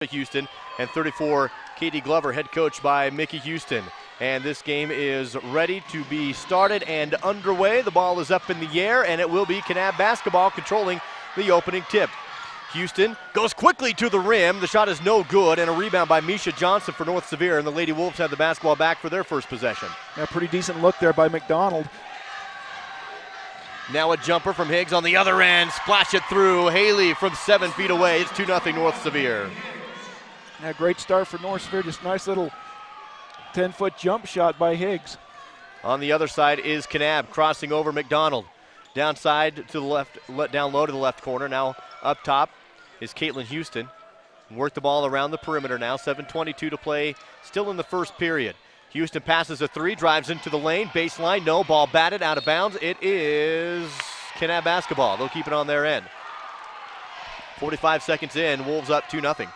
Houston, and 34 Katie Glover, head coach by Mickey Houston. And this game is ready to be started and underway. The ball is up in the air, and it will be Kanab basketball controlling the opening tip. Houston goes quickly to the rim. The shot is no good, and a rebound by Misha Johnson for North Sevier, and the Lady Wolves have the basketball back for their first possession. A pretty decent look there by McDonald. Now a jumper from Higgs on the other end. Splash it through. Haley from 7 feet away. It's 2-0 North Sevier. A great start for North Sevier. Just nice little 10-foot jump shot by Higgs. On the other side is Kanab crossing over McDonald. Downside to the left, down low to the left corner. Now up top is Caitlin Houston. Work the ball around the perimeter now. 7:22 to play, still in the first period. Houston passes a three, drives into the lane, baseline, no, ball batted, out of bounds. It is Kanab basketball. They'll keep it on their end. 45 seconds in, Wolves up 2-0.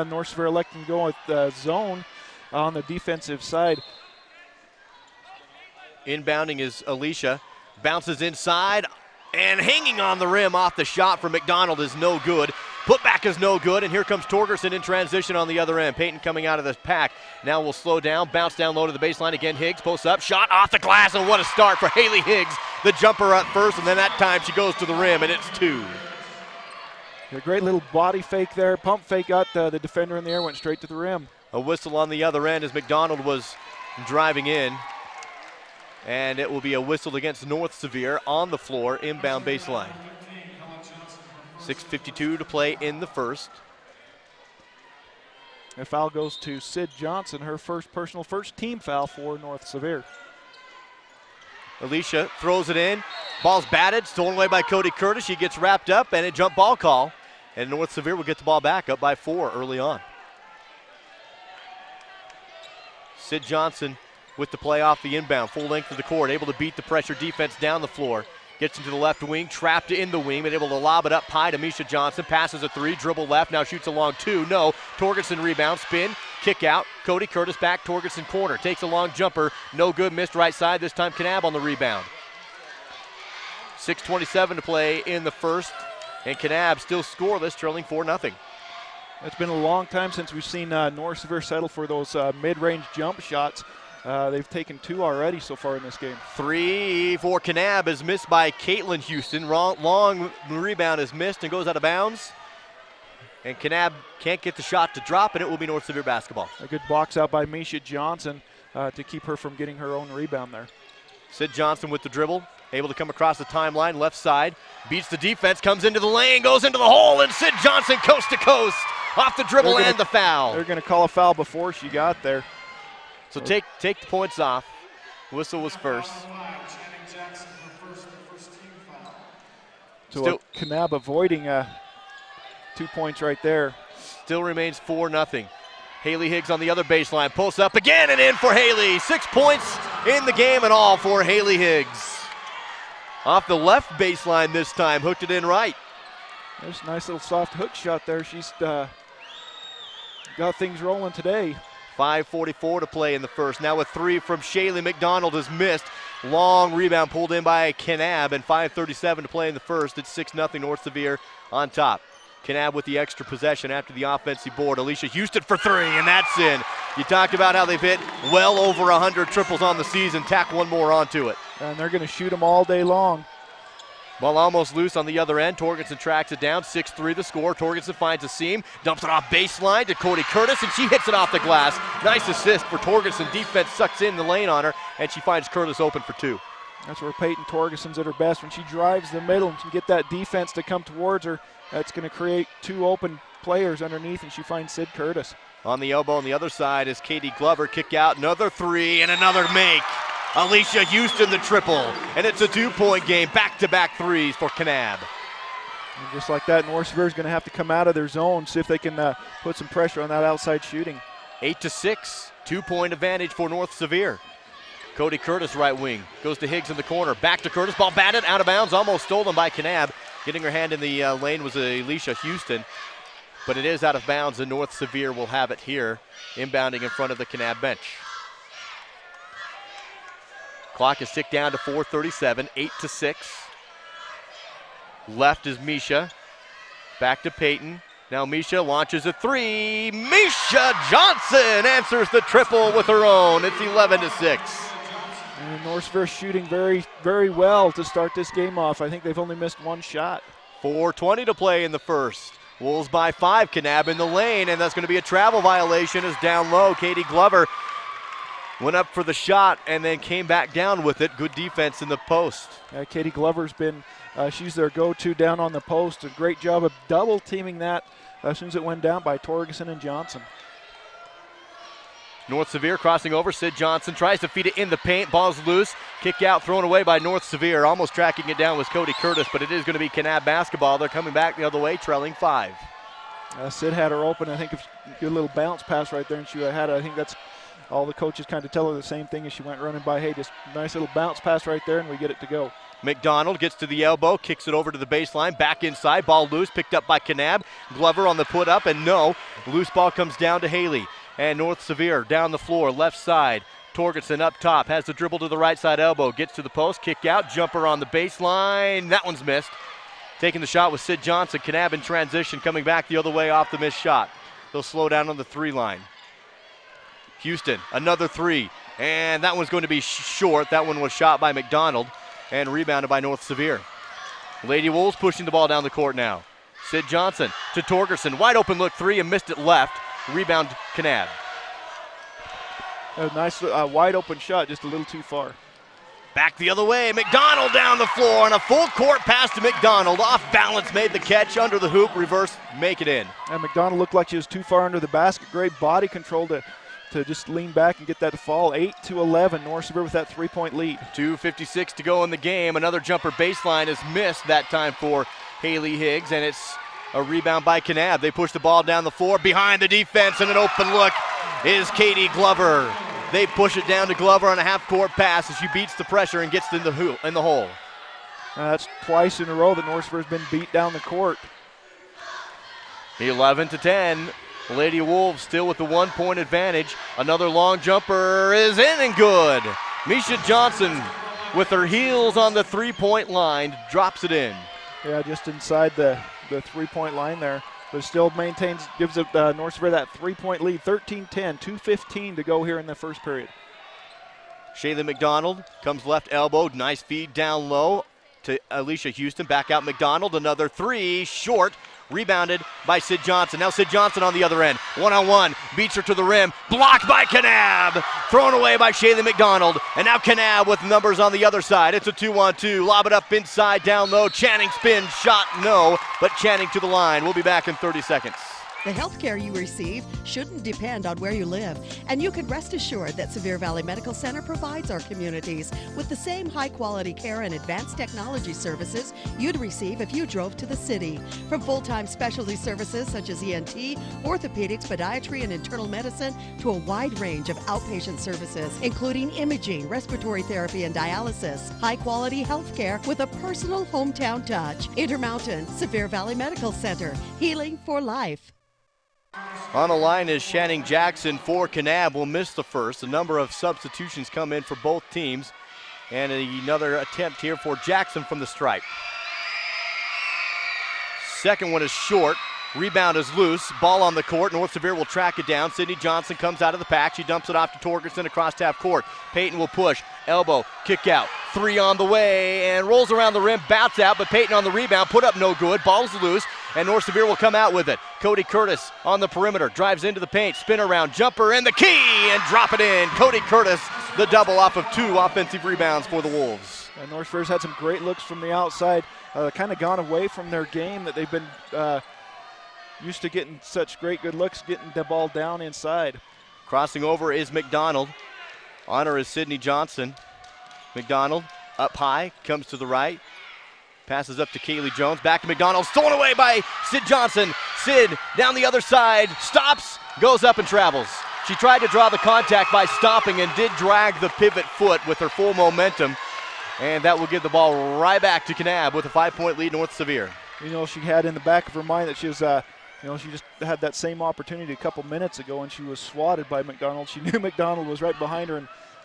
North Sevier electing to go with zone on the defensive side. Inbounding is Alicia. Bounces inside, and hanging on the rim off the shot from McDonald is no good. Putback is no good, and here comes Torgerson in transition on the other end. Peyton coming out of the pack. Now will slow down, bounce down low to the baseline again. Higgs posts up, shot off the glass, and what a start for Haley Higgs. The jumper up first, and then that time she goes to the rim, and it's two. A great little body fake there. Pump fake, got the defender in the air, went straight to the rim. A whistle on the other end as McDonald was driving in. And it will be a whistle against North Sevier on the floor, inbound baseline. 6:52 to play in the first. A foul goes to Sid Johnson, her first team foul for North Sevier. Alicia throws it in. Ball's batted, stolen away by Cody Curtis. She gets wrapped up, and a jump ball call. And North Sevier will get the ball back, up by 4 early on. Sid Johnson with the play off the inbound, full length of the court, able to beat the pressure defense down the floor. Gets into the left wing, trapped in the wing, but able to lob it up high to Misha Johnson. Passes a three, dribble left, now shoots a long two. No, Torgerson rebound, spin, kick out. Cody Curtis back, Torgerson corner. Takes a long jumper, no good, missed right side. This time Kanab on the rebound. 6:27 to play in the first, and Kanab still scoreless, trailing 4-0. It's been a long time since we've seen North Sevier settle for those mid-range jump shots. They've taken 2 already so far in this game. 3 for Kanab is missed by Caitlin Houston. Long rebound is missed and goes out of bounds. And Kanab can't get the shot to drop, and it will be North Sevier basketball. A good box out by Misha Johnson to keep her from getting her own rebound there. Sid Johnson with the dribble, able to come across the timeline, left side, beats the defense, comes into the lane, goes into the hole, and Sid Johnson coast to coast off the dribble and the foul. They're going to call a foul before she got there. So take the points off. Whistle was first. So Kanab avoiding 2 points right there. Still remains 4-0. Haley Higgs on the other baseline, pulls up again and in for Haley. 6 points in the game and all for Haley Higgs. Off the left baseline this time, hooked it in right. There's a nice little soft hook shot there. She's got things rolling today. 5:44 to play in the first. Now a three from Shaylee McDonald is missed. Long rebound pulled in by Kanab, and 5:37 to play in the first. It's 6-0 North Sevier on top. Kanab with the extra possession after the offensive board. Alicia Houston for three, and that's in. You talked about how they've hit well over 100 triples on the season. Tack one more onto it. And they're going to shoot them all day long. Ball almost loose on the other end. Torgerson tracks it down. 6-3 the score. Torgerson finds a seam, dumps it off baseline to Cody Curtis, and she hits it off the glass. Nice assist for Torgerson. Defense sucks in the lane on her, and she finds Curtis open for 2. That's where Peyton Torgerson's at her best. When she drives the middle and can get that defense to come towards her, that's going to create 2 open players underneath, and she finds Sid Curtis. On the elbow on the other side is Katie Glover. Kick out, another three, and another make. Alicia Houston the triple, and it's a 2-point game. Back-to-back threes for Kanab. And just like that, North Sevier is going to have to come out of their zone, see if they can put some pressure on that outside shooting. 8-6, 2-point advantage for North Sevier. Cody Curtis right wing, goes to Higgs in the corner. Back to Curtis, ball batted, out of bounds, almost stolen by Kanab. Getting her hand in the lane was Alicia Houston, but it is out of bounds, and North Sevier will have it here, inbounding in front of the Kanab bench. Clock is ticked down to 4:37, 8-6. Left is Misha. Back to Peyton. Now Misha launches a three. Misha Johnson answers the triple with her own. It's 11-6. And North Sevier shooting very, very well to start this game off. I think they've only missed one shot. 4:20 to play in the first. Wolves by 5. Kanab in the lane, and that's going to be a travel violation as down low. Katie Glover went up for the shot and then came back down with it. Good defense in the post. Katie Glover's been, she's their go-to down on the post. A great job of double teaming that as soon as it went down by Torgerson and Johnson. North Sevier crossing over. Sid Johnson tries to feed it in the paint. Ball's loose. Kick out thrown away by North Sevier. Almost tracking it down was Cody Curtis, but it is going to be Kanab basketball. They're coming back the other way, trailing 5. Sid had her open. I think if you get a little bounce pass right there and she had it, I think that's all the coaches kind of tell her the same thing as she went running by. Hey, just nice little bounce pass right there and we get it to go. McDonald gets to the elbow, kicks it over to the baseline, back inside, ball loose, picked up by Kanab. Glover on the put up, and no. Loose ball comes down to Haley. And North Sevier down the floor, left side. Torgerson up top, has the dribble to the right side elbow, gets to the post, kick out, jumper on the baseline. That one's missed. Taking the shot with Sid Johnson. Kanab in transition, coming back the other way off the missed shot. They'll slow down on the 3 line. Houston, another 3. And that one's going to be short. That one was shot by McDonald and rebounded by North Sevier. Lady Wolves pushing the ball down the court now. Sid Johnson to Torgerson. Wide open look 3 and missed it left. Rebound Kanab. A nice wide open shot, just a little too far. Back the other way. McDonald down the floor and a full court pass to McDonald. Off balance, made the catch under the hoop. Reverse, make it in. And McDonald looked like she was too far under the basket. Great body control to just lean back and get that to fall. 8-11, North Sevier with that 3-point lead. 2:56 to go in the game. Another jumper baseline is missed that time for Haley Higgs, and it's a rebound by Kanab. They push the ball down the floor behind the defense, and an open look is Katie Glover. They push it down to Glover on a half-court pass as she beats the pressure and gets in the hole. That's twice in a row that North Sevier's been beat down the court. 11-10. Lady Wolves still with the 1-point advantage. Another long jumper is in and good. Misha Johnson with her heels on the 3-point line drops it in. Yeah, just inside the 3-point line there, but still maintains, gives North Sevier that 3-point lead. 13-10, 2:15 to go here in the first period. Shayla McDonald comes left elbow, nice feed down low to Alicia Houston. Back out McDonald, another 3, short. Rebounded by Sid Johnson. Now Sid Johnson on the other end. 1-on-1, beats her to the rim. Blocked by Kanab. Thrown away by Shayla McDonald. And now Kanab with numbers on the other side. It's a 2-on-2. Lob it up inside, down low. Channing spin, shot, no. But Channing to the line. We'll be back in 30 seconds. The health care you receive shouldn't depend on where you live, and you can rest assured that Sevier Valley Medical Center provides our communities with the same high-quality care and advanced technology services you'd receive if you drove to the city. From full-time specialty services such as ENT, orthopedics, podiatry, and internal medicine to a wide range of outpatient services, including imaging, respiratory therapy, and dialysis. High-quality health care with a personal hometown touch. Intermountain Sevier Valley Medical Center, healing for life. On the line is Channing Jackson for Kanab. Will miss the first. A number of substitutions come in for both teams. And another attempt here for Jackson from the stripe. Second one is short. Rebound is loose. Ball on the court. North Sevier will track it down. Sydney Johnson comes out of the pack. She dumps it off to Torgerson across half court. Peyton will push. Elbow. Kick out. 3 on the way. And rolls around the rim. Bounce out. But Peyton on the rebound. Put up no good. Ball's loose. And North Sevier will come out with it. Cody Curtis on the perimeter. Drives into the paint. Spin around. Jumper in the key. And drop it in. Cody Curtis, the double off of 2 offensive rebounds for the Wolves. And North Sevier's had some great looks from the outside. Kind of gone away from their game that they've been used to getting such great good looks, getting the ball down inside. Crossing over is McDonald. On her is Sydney Johnson. McDonald up high, comes to the right. Passes up to Kaylee Jones. Back to McDonald. Stolen away by Sid Johnson. Sid down the other side. Stops, goes up and travels. She tried to draw the contact by stopping and did drag the pivot foot with her full momentum. And that will give the ball right back to Kanab with a 5-point lead, North Sevier. You know, she had in the back of her mind that she was, she just had that same opportunity a couple minutes ago and she was swatted by McDonald. She knew McDonald was right behind her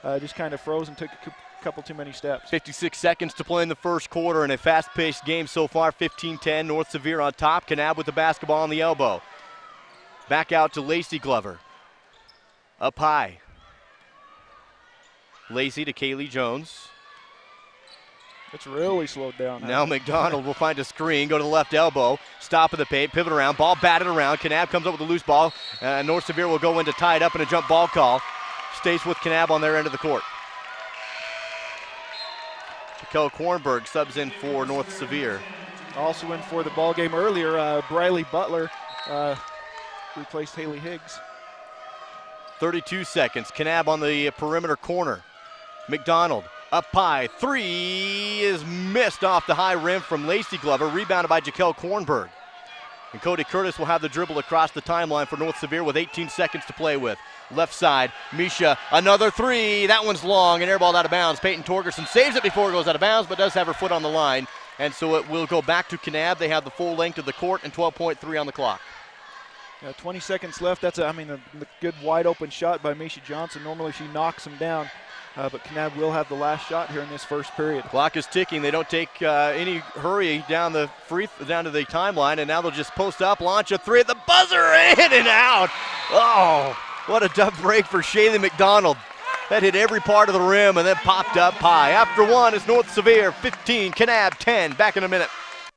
and just kind of froze and took a couple too many steps. 56 seconds to play in the first quarter in a fast-paced game so far. 15-10, North Sevier on top. Kanab with the basketball on the elbow. Back out to Lacey Glover. Up high. Lacey to Kaylee Jones. It's really slowed down. Now McDonald will find a screen, go to the left elbow, stop in the paint, pivot around, ball batted around. Kanab comes up with a loose ball. North Sevier will go in to tie it up in a jump ball call. Stays with Kanab on their end of the court. Kel Kornberg subs in for North Sevier. Also in for the ball game earlier, Briley Butler replaced Haley Higgs. 32 seconds. Kanab on the perimeter corner. McDonald up high. Three is missed off the high rim from Lacey Glover. Rebounded by Jaquel Kornberg. And Cody Curtis will have the dribble across the timeline for North Sevier with 18 seconds to play with. Left side, Misha, another three. That one's long and airballed out of bounds. Peyton Torgerson saves it before it goes out of bounds, but does have her foot on the line. And so it will go back to Kanab. They have the full length of the court and 12.3 on the clock. 20 seconds left. That's a good wide open shot by Misha Johnson. Normally she knocks him down. But Kanab will have the last shot here in this first period. Clock is ticking. They don't take any hurry down to the timeline, and now they'll just post up, launch a three at the buzzer, in and out. Oh, what a tough break for Shaylee McDonald. That hit every part of the rim and then popped up high. After one, it's North Sevier 15, Kanab 10. Back in a minute.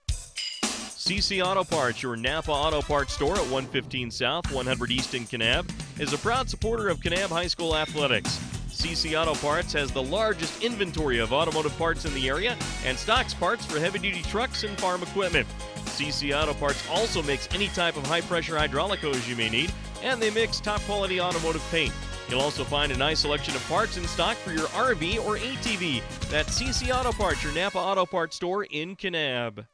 CC Auto Parts, your Napa Auto Parts store at 115 South, 100 East in Kanab, is a proud supporter of Kanab High School athletics. CC Auto Parts has the largest inventory of automotive parts in the area and stocks parts for heavy-duty trucks and farm equipment. CC Auto Parts also makes any type of high-pressure hydraulic hose you may need, and they mix top-quality automotive paint. You'll also find a nice selection of parts in stock for your RV or ATV. That's CC Auto Parts, your Napa Auto Parts store in Kanab.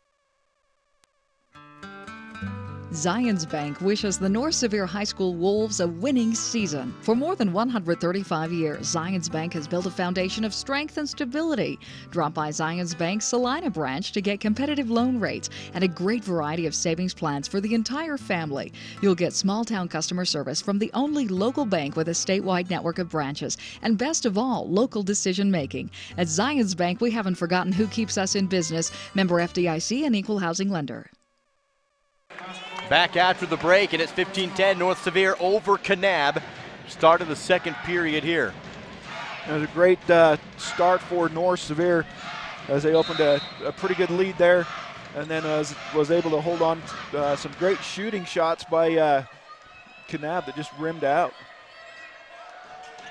Zions Bank wishes the North Sevier High School Wolves a winning season. For more than 135 years, Zions Bank has built a foundation of strength and stability. Drop by Zions Bank's Salina branch to get competitive loan rates and a great variety of savings plans for the entire family. You'll get small-town customer service from the only local bank with a statewide network of branches. And best of all, local decision-making. At Zions Bank, we haven't forgotten who keeps us in business. Member FDIC and equal housing lender. Back after the break, and it's 15-10, North Sevier over Kanab. Start of the second period here. It was a great start for North Sevier as they opened a pretty good lead there, and then was able to hold on to some great shooting shots by Kanab that just rimmed out.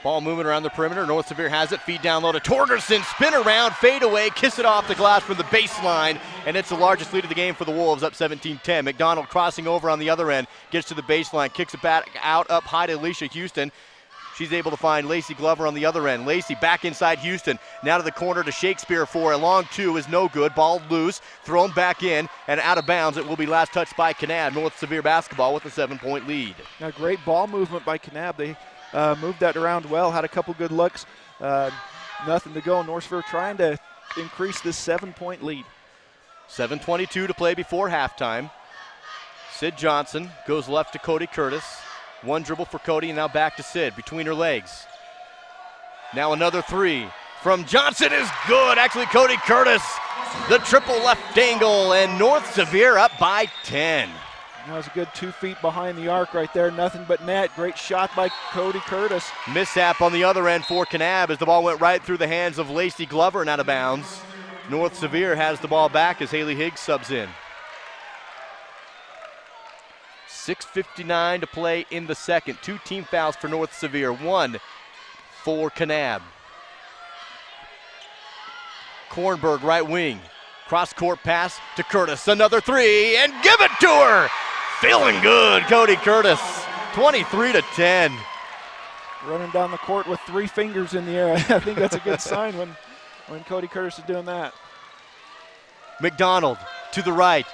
Ball moving around the perimeter. North Sevier has it. Feed down low to Torgerson. Spin around, fade away, kiss it off the glass from the baseline. And it's the largest lead of the game for the Wolves, up 17-10. McDonald crossing over on the other end. Gets to the baseline, kicks it back out up high to Alicia Houston. She's able to find Lacey Glover on the other end. Lacey back inside Houston. Now to the corner to Shakespeare for a long two is no good. Ball loose, thrown back in and out of bounds. It will be last touched by Kanab. North Sevier basketball with a 7-point lead. Now great ball movement by Kanab. They moved that around well, had a couple good looks. Nothing to go. North Sevier trying to increase this 7-point lead. 7:22 to play before halftime. Sid Johnson goes left to Cody Curtis. One dribble for Cody, and now back to Sid between her legs. Now another three from Johnson is good. Actually, Cody Curtis, the triple left angle, and North Sevier up by 10. That was a good 2 feet behind the arc right there. Nothing but net. Great shot by Cody Curtis. Mishap on the other end for Kanab as the ball went right through the hands of Lacey Glover and out of bounds. North Sevier has the ball back as Haley Higgs subs in. 6:59 to play in the second. 2 team fouls for North Sevier, 1 for Kanab. Kornberg right wing. Cross-court pass to Curtis. Another three, and give it to her! Feeling good, Cody Curtis. 23-10. Running down the court with 3 fingers in the air. I think that's a good sign when Cody Curtis is doing that. McDonald to the right.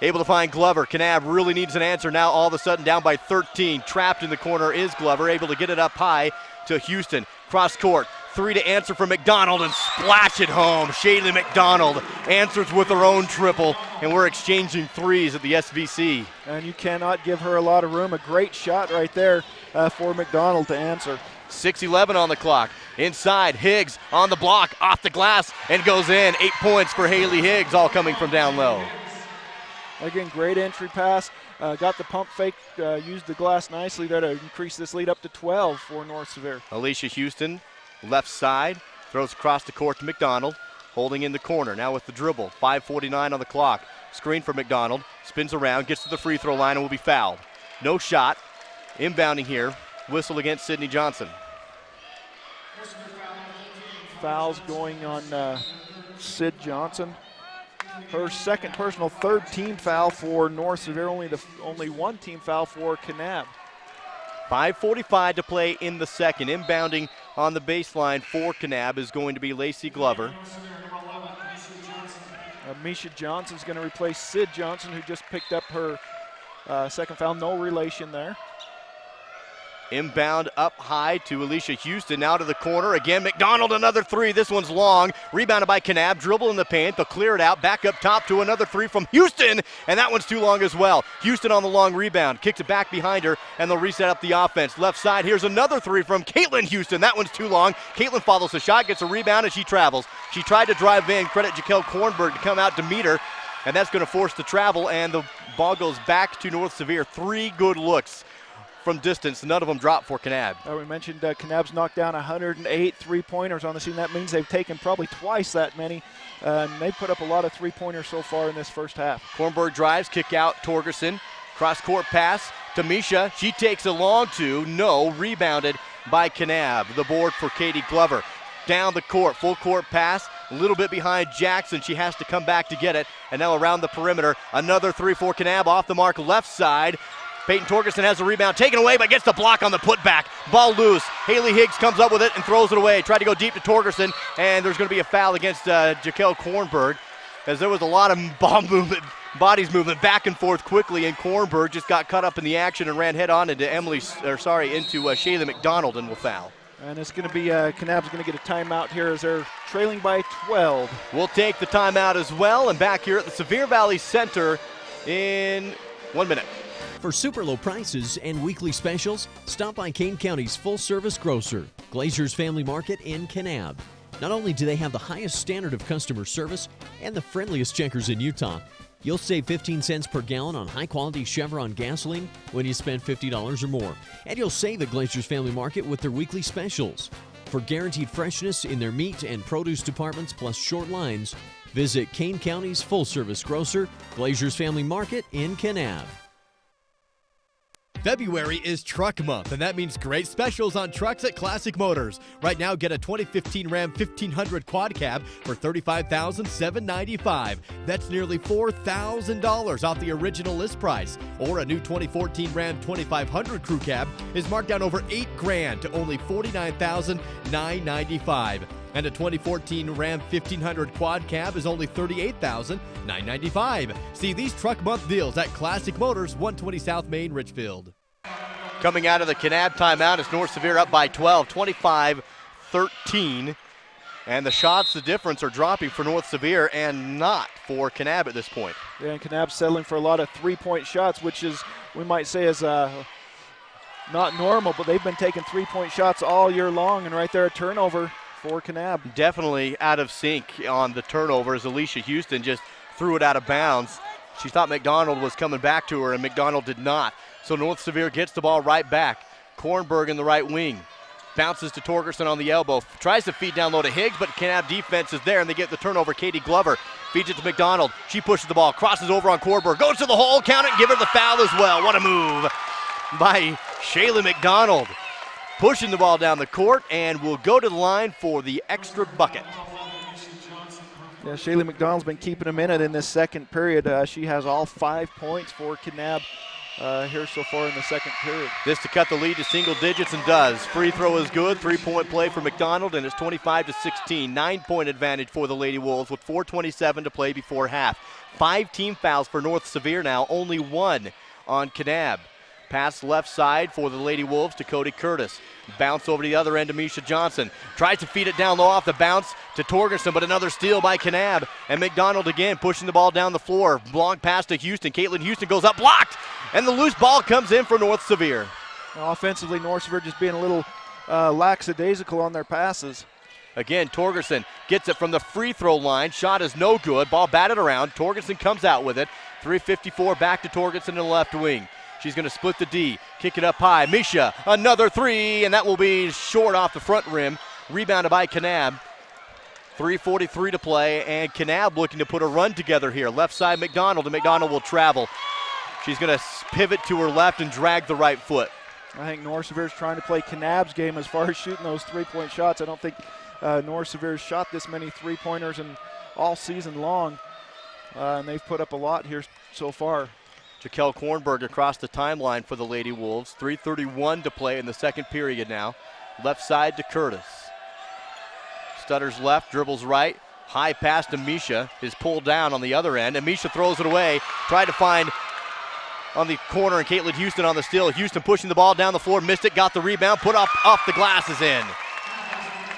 Able to find Glover. Kanab really needs an answer now. All of a sudden down by 13. Trapped in the corner is Glover. Able to get it up high to Houston. Cross court. 3 to answer for McDonald and splash it home. Shaylee McDonald answers with her own triple, and we're exchanging threes at the SVC. And you cannot give her a lot of room. A great shot right there for McDonald to answer. 6:11 on the clock. Inside, Higgs on the block, off the glass, and goes in. 8 points for Haley Higgs, all coming from down low. Again, great entry pass. Got the pump fake, used the glass nicely there to increase this lead up to 12 for North Sevier. Alicia Houston, left side, throws across the court to McDonald, holding in the corner. Now with the dribble, 5:49 on the clock. Screen for McDonald, spins around, gets to the free throw line and will be fouled. No shot. Inbounding here, whistle against Sydney Johnson. Fouls going on Sid Johnson. Her second personal, third team foul for North Sevier, only one team foul for Kanab. 5:45 to play in the second. Inbounding on the baseline for Kanab is going to be Lacey Glover. Misha Johnson's going to replace Sid Johnson, who just picked up her second foul. No relation there. Inbound up high to Alicia Houston, now to the corner. Again, McDonald, another three. This one's long. Rebounded by Kanab, dribble in the paint. They'll clear it out. Back up top to another three from Houston, and that one's too long as well. Houston on the long rebound, kicks it back behind her, and they'll reset up the offense. Left side, here's another three from Caitlin Houston. That one's too long. Caitlin follows the shot, gets a rebound, and she travels. She tried to drive in. Credit Jaquel Kornberg to come out to meet her, and that's going to force the travel, and the ball goes back to North Sevier. 3 good looks from distance, none of them dropped for Kanab. We mentioned Kanab's knocked down 108 three-pointers on the season. That means they've taken probably twice that many. And they've put up a lot of three-pointers so far in this first half. Kornberg drives, kick out, Torgerson. Cross-court pass to Misha. She takes a long two. No, rebounded by Kanab. The board for Katie Glover. Down the court, full court pass, a little bit behind Jackson. She has to come back to get it. And now around the perimeter, another three for Kanab off the mark, left side. Peyton Torgerson has the rebound, taken away, but gets the block on the putback. Ball loose. Haley Higgs comes up with it and throws it away. Tried to go deep to Torgerson, and there's going to be a foul against Jaquel Kornberg, as there was a lot of ball movement, bodies moving back and forth quickly, and Kornberg just got caught up in the action and ran head on into Shayla McDonald and will foul. And it's going to be Kanab's going to get a timeout here as they're trailing by 12. We'll take the timeout as well, and back here at the Sevier Valley Center in 1 minute. For super low prices and weekly specials, stop by Kane County's full-service grocer, Glazer's Family Market in Kanab. Not only do they have the highest standard of customer service and the friendliest checkers in Utah, you'll save 15 cents per gallon on high-quality Chevron gasoline when you spend $50 or more. And you'll save at Glazer's Family Market with their weekly specials. For guaranteed freshness in their meat and produce departments plus short lines, visit Kane County's full-service grocer, Glazer's Family Market in Kanab. February is Truck Month, and that means great specials on trucks at Classic Motors. Right now, get a 2015 Ram 1500 Quad Cab for $35,795. That's nearly $4,000 off the original list price. Or a new 2014 Ram 2500 Crew Cab is marked down over $8,000 to only $49,995. And a 2014 Ram 1500 Quad Cab is only $38,995. See these Truck Month deals at Classic Motors, 120 South Main, Richfield. Coming out of the Kanab timeout, it's North Sevier up by 12, 25-13. And the shots, the difference, are dropping for North Sevier and not for Kanab at this point. Yeah, and Kanab's settling for a lot of three-point shots, which is, we might say, is not normal, but they've been taking three-point shots all year long, and right there a turnover for Kanab. Definitely out of sync on the turnover as Alicia Houston just threw it out of bounds. She thought McDonald was coming back to her, and McDonald did not. So North Sevier gets the ball right back. Kornberg in the right wing. Bounces to Torgerson on the elbow. Tries to feed down low to Higgs, but Kanab defense is there, and they get the turnover. Katie Glover feeds it to McDonald. She pushes the ball, crosses over on Kornberg, goes to the hole, count it, and give her the foul as well. What a move by Shayla McDonald. Pushing the ball down the court, and will go to the line for the extra bucket. Yeah, Shayla McDonald's been keeping them in it in this second period. She has all 5 points for Kanab here so far in the second period. This to cut the lead to single digits, and does. Free throw is good. 3-point play for McDonald, and it's 25-16. 9-point advantage for the Lady Wolves with 4:27 to play before half. 5 team fouls for North Sevier now, only 1 on Kanab. Pass left side for the Lady Wolves to Cody Curtis. Bounce over to the other end to Misha Johnson. Tries to feed it down low off the bounce to Torgerson, but another steal by Kanab. And McDonald again pushing the ball down the floor. Long pass to Houston. Caitlin Houston goes up, blocked! And the loose ball comes in for North Sevier. Now, offensively, North Sevier just being a little lackadaisical on their passes. Again, Torgerson gets it from the free throw line. Shot is no good. Ball batted around. Torgerson comes out with it. 3:54 back to Torgerson in the left wing. She's going to split the D. Kick it up high. Misha, another three, and that will be short off the front rim. Rebounded by Kanab. 3:43 to play, and Kanab looking to put a run together here. Left side McDonald, and McDonald will travel. She's going to pivot to her left and drag the right foot. I think North Sevier's trying to play Kanab's game as far as shooting those three-point shots. I don't think North Sevier's shot this many three-pointers in all season long, and they've put up a lot here so far. Jaquel Kornberg across the timeline for the Lady Wolves. 3:31 to play in the second period now. Left side to Curtis. Stutters left, dribbles right. High pass to Misha is pulled down on the other end, and Misha throws it away. Tried to find on the corner, and Caitlin Houston on the steal. Houston pushing the ball down the floor, missed it, got the rebound, put off the glasses in.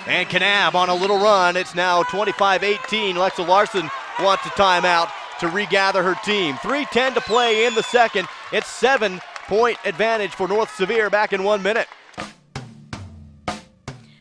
And Kanab on a little run. It's now 25-18. Lexa Larson wants a timeout to regather her team. 3:10 to play in the second. It's 7-point advantage for North Sevier back in 1 minute.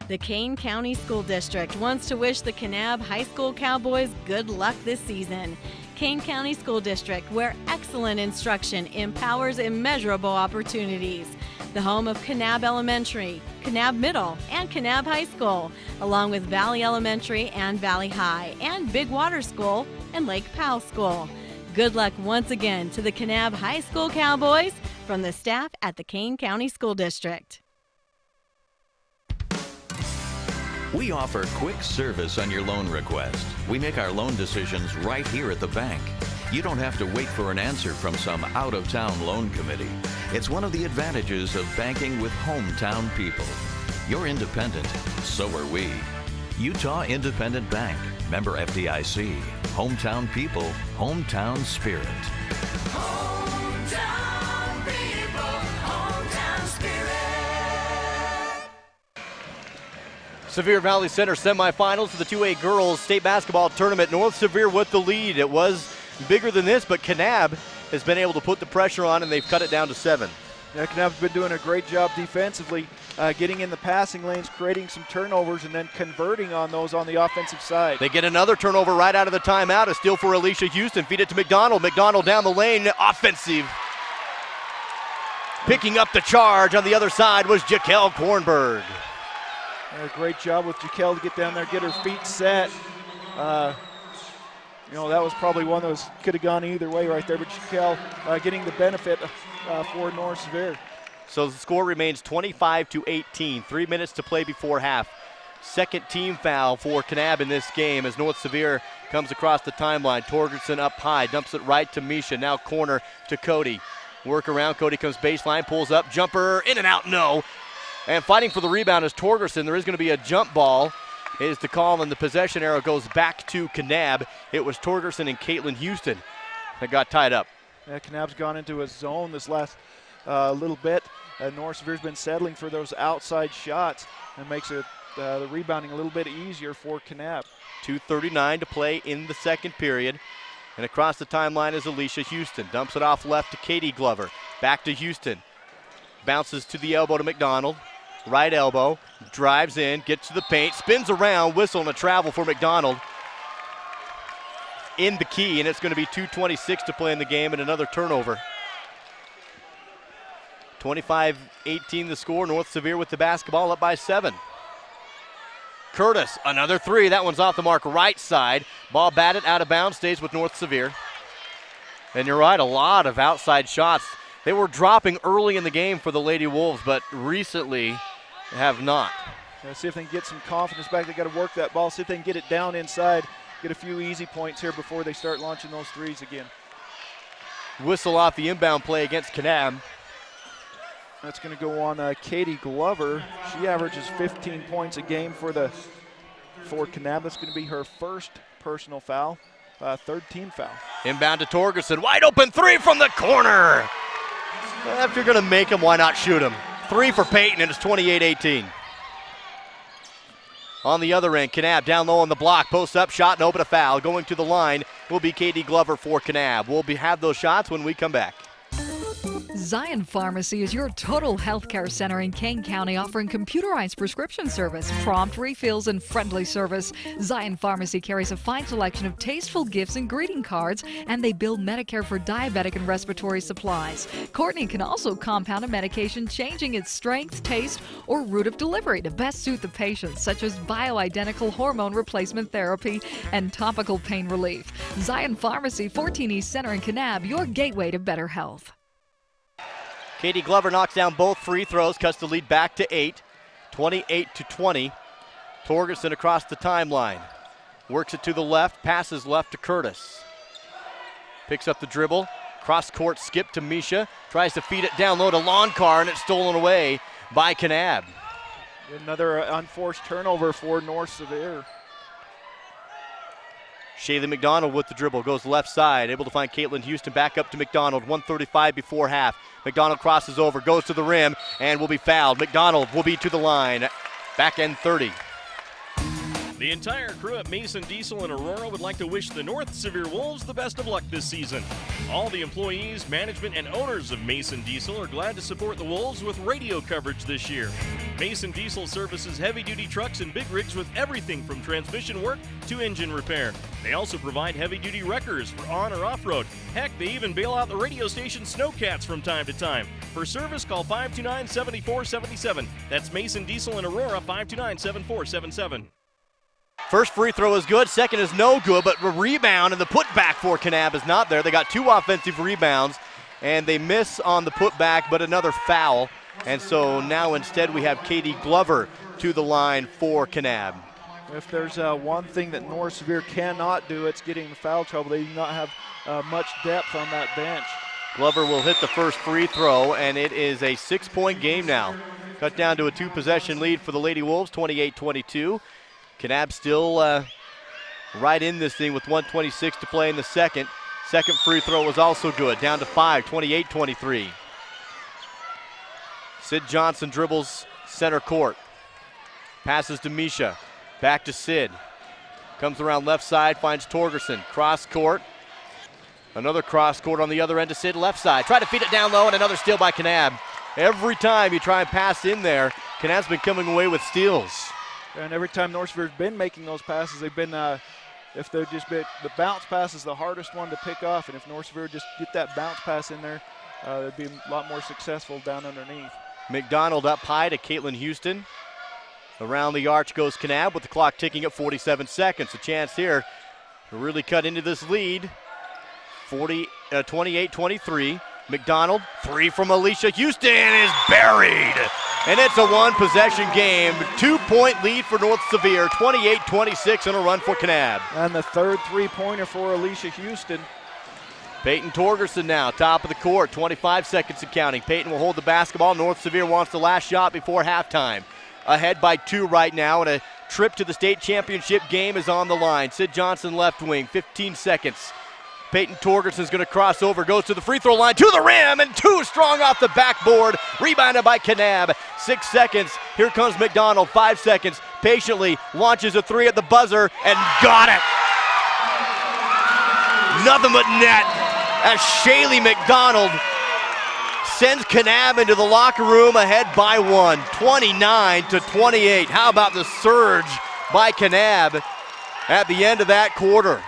The Kane County School District wants to wish the Kanab High School Cowboys good luck this season. Kane County School District, where excellent instruction empowers immeasurable opportunities. The home of Kanab Elementary, Kanab Middle, and Kanab High School, along with Valley Elementary and Valley High, and Big Water School and Lake Powell School. Good luck once again to the Kanab High School Cowboys from the staff at the Kane County School District. We offer quick service on your loan request. We make our loan decisions right here at the bank. You don't have to wait for an answer from some out-of-town loan committee. It's one of the advantages of banking with hometown people. You're independent, so are we. Utah Independent Bank, member FDIC. Hometown people, hometown spirit. Hometown people, hometown spirit. Sevier Valley Center semifinals for the 2A girls state basketball tournament. North Sevier with the lead. It was bigger than this, but Kanab has been able to put the pressure on, and they've cut it down to 7. Yeah, Kanab's been doing a great job defensively, getting in the passing lanes, creating some turnovers, and then converting on those on the offensive side. They get another turnover right out of the timeout. A steal for Alicia Houston. Feed it to McDonald. McDonald down the lane. Offensive. Picking up the charge on the other side was Jaquel Kornberg. A great job with Jaquel to get down there, get her feet set. That was probably one that could have gone either way right there, but Jaquel getting the benefit for North Sevier. So the score remains 25-18. 3 minutes to play before half. Second team foul for Kanab in this game as North Sevier comes across the timeline. Torgerson up high, dumps it right to Misha. Now corner to Cody. Work around, Cody comes baseline, pulls up, jumper, in and out, no. And fighting for the rebound is Torgerson. There is going to be a jump ball. It is the call, and the possession arrow goes back to Kanab. It was Torgerson and Caitlin Houston that got tied up. Yeah, Kanab's gone into a zone this last little bit. North Sevier's been settling for those outside shots and makes the rebounding a little bit easier for Kanab. 2:39 to play in the second period. And across the timeline is Alicia Houston. Dumps it off left to Katie Glover. Back to Houston. Bounces to the elbow to McDonald. Right elbow, drives in, gets to the paint, spins around, whistle and a travel for McDonald. In the key, and it's going to be 2:26 to play in the game and another turnover. 25-18 the score. North Sevier with the basketball up by 7. Curtis, another three. That one's off the mark right side. Ball batted out of bounds, stays with North Sevier. And you're right, a lot of outside shots. They were dropping early in the game for the Lady Wolves, but recently have not. See if they can get some confidence back. They got to work that ball, see if they can get it down inside, get a few easy points here before they start launching those threes again. Whistle off the inbound play against Kanab. That's going to go on Katie Glover. She averages 15 points a game for Kanab. That's going to be her first personal foul, third team foul. Inbound to Torgerson. Wide open three from the corner. If you're going to make them, why not shoot them? Three for Peyton, and it's 28-18. On the other end, Kanab down low on the block. Post up, shot, and open a foul. Going to the line will be Katie Glover for Kanab. We'll have those shots when we come back. Zion Pharmacy is your total healthcare center in Kane County, offering computerized prescription service, prompt refills, and friendly service. Zion Pharmacy carries a fine selection of tasteful gifts and greeting cards, and they bill Medicare for diabetic and respiratory supplies. Courtney can also compound a medication, changing its strength, taste, or route of delivery to best suit the patient, such as bioidentical hormone replacement therapy and topical pain relief. Zion Pharmacy, 14 East Center in Kanab, your gateway to better health. Katie Glover knocks down both free throws, cuts the lead back to 8, 28-20. Torgerson across the timeline. Works it to the left, passes left to Curtis. Picks up the dribble, cross-court skip to Misha, tries to feed it down low to Loncar, and it's stolen away by Kanab. Another unforced turnover for North Sevier. Shaylee McDonald with the dribble, goes left side, able to find Caitlin Houston back up to McDonald, 1:35 before half. McDonald crosses over, goes to the rim, and will be fouled. McDonald will be to the line, back end 30. The entire crew at Mason Diesel in Aurora would like to wish the North Sevier Wolves the best of luck this season. All the employees, management, and owners of Mason Diesel are glad to support the Wolves with radio coverage this year. Mason Diesel services heavy-duty trucks and big rigs with everything from transmission work to engine repair. They also provide heavy-duty wreckers for on or off-road. Heck, they even bail out the radio station Snowcats from time to time. For service, call 529-7477. That's Mason Diesel in Aurora, 529-7477. First free throw is good, second is no good, but the rebound and the putback for Kanab is not there. They got 2 offensive rebounds, and they miss on the putback, but another foul. And so now instead we have Katie Glover to the line for Kanab. If there's one thing that North Sevier cannot do, it's getting in foul trouble. They do not have much depth on that bench. Glover will hit the first free throw, and it is a 6-point game now. Cut down to a 2-possession lead for the Lady Wolves, 28-22. Kanab still right in this thing with 1:26 to play in the second. Second free throw was also good, down to 5, 28-23. Sid Johnson dribbles center court. Passes to Misha, back to Sid. Comes around left side, finds Torgerson, cross court. Another cross court on the other end to Sid, left side. Try to feed it down low, and another steal by Kanab. Every time you try and pass in there, Kanab's been coming away with steals. And every time North Sevier's been making those passes, they've been, if they're just been, the bounce pass is the hardest one to pick off. And if North Severe just get that bounce pass in there, they'd be a lot more successful down underneath. McDonald up high to Caitlin Houston. Around the arch goes Kanab with the clock ticking at 47 seconds. A chance here to really cut into this lead. 28-23. McDonald, 3 from Alicia Houston is buried. And it's a 1-possession game. 2-point lead for North Sevier, 28-26 on a run for Kanab. And the third three-pointer for Alicia Houston. Peyton Torgerson now, top of the court, 25 seconds and counting. Peyton will hold the basketball. North Sevier wants the last shot before halftime. Ahead by 2 right now, and a trip to the state championship game is on the line. Sid Johnson left wing, 15 seconds. Peyton Torgerson's going to cross over, goes to the free throw line, to the rim, and 2 strong off the backboard. Rebounded by Kanab. 6 seconds. Here comes McDonald. 5 seconds. Patiently launches a 3 at the buzzer and got it. Nothing but net as Shaylee McDonald sends Kanab into the locker room ahead by 1, 29-28. How about the surge by Kanab at the end of that quarter?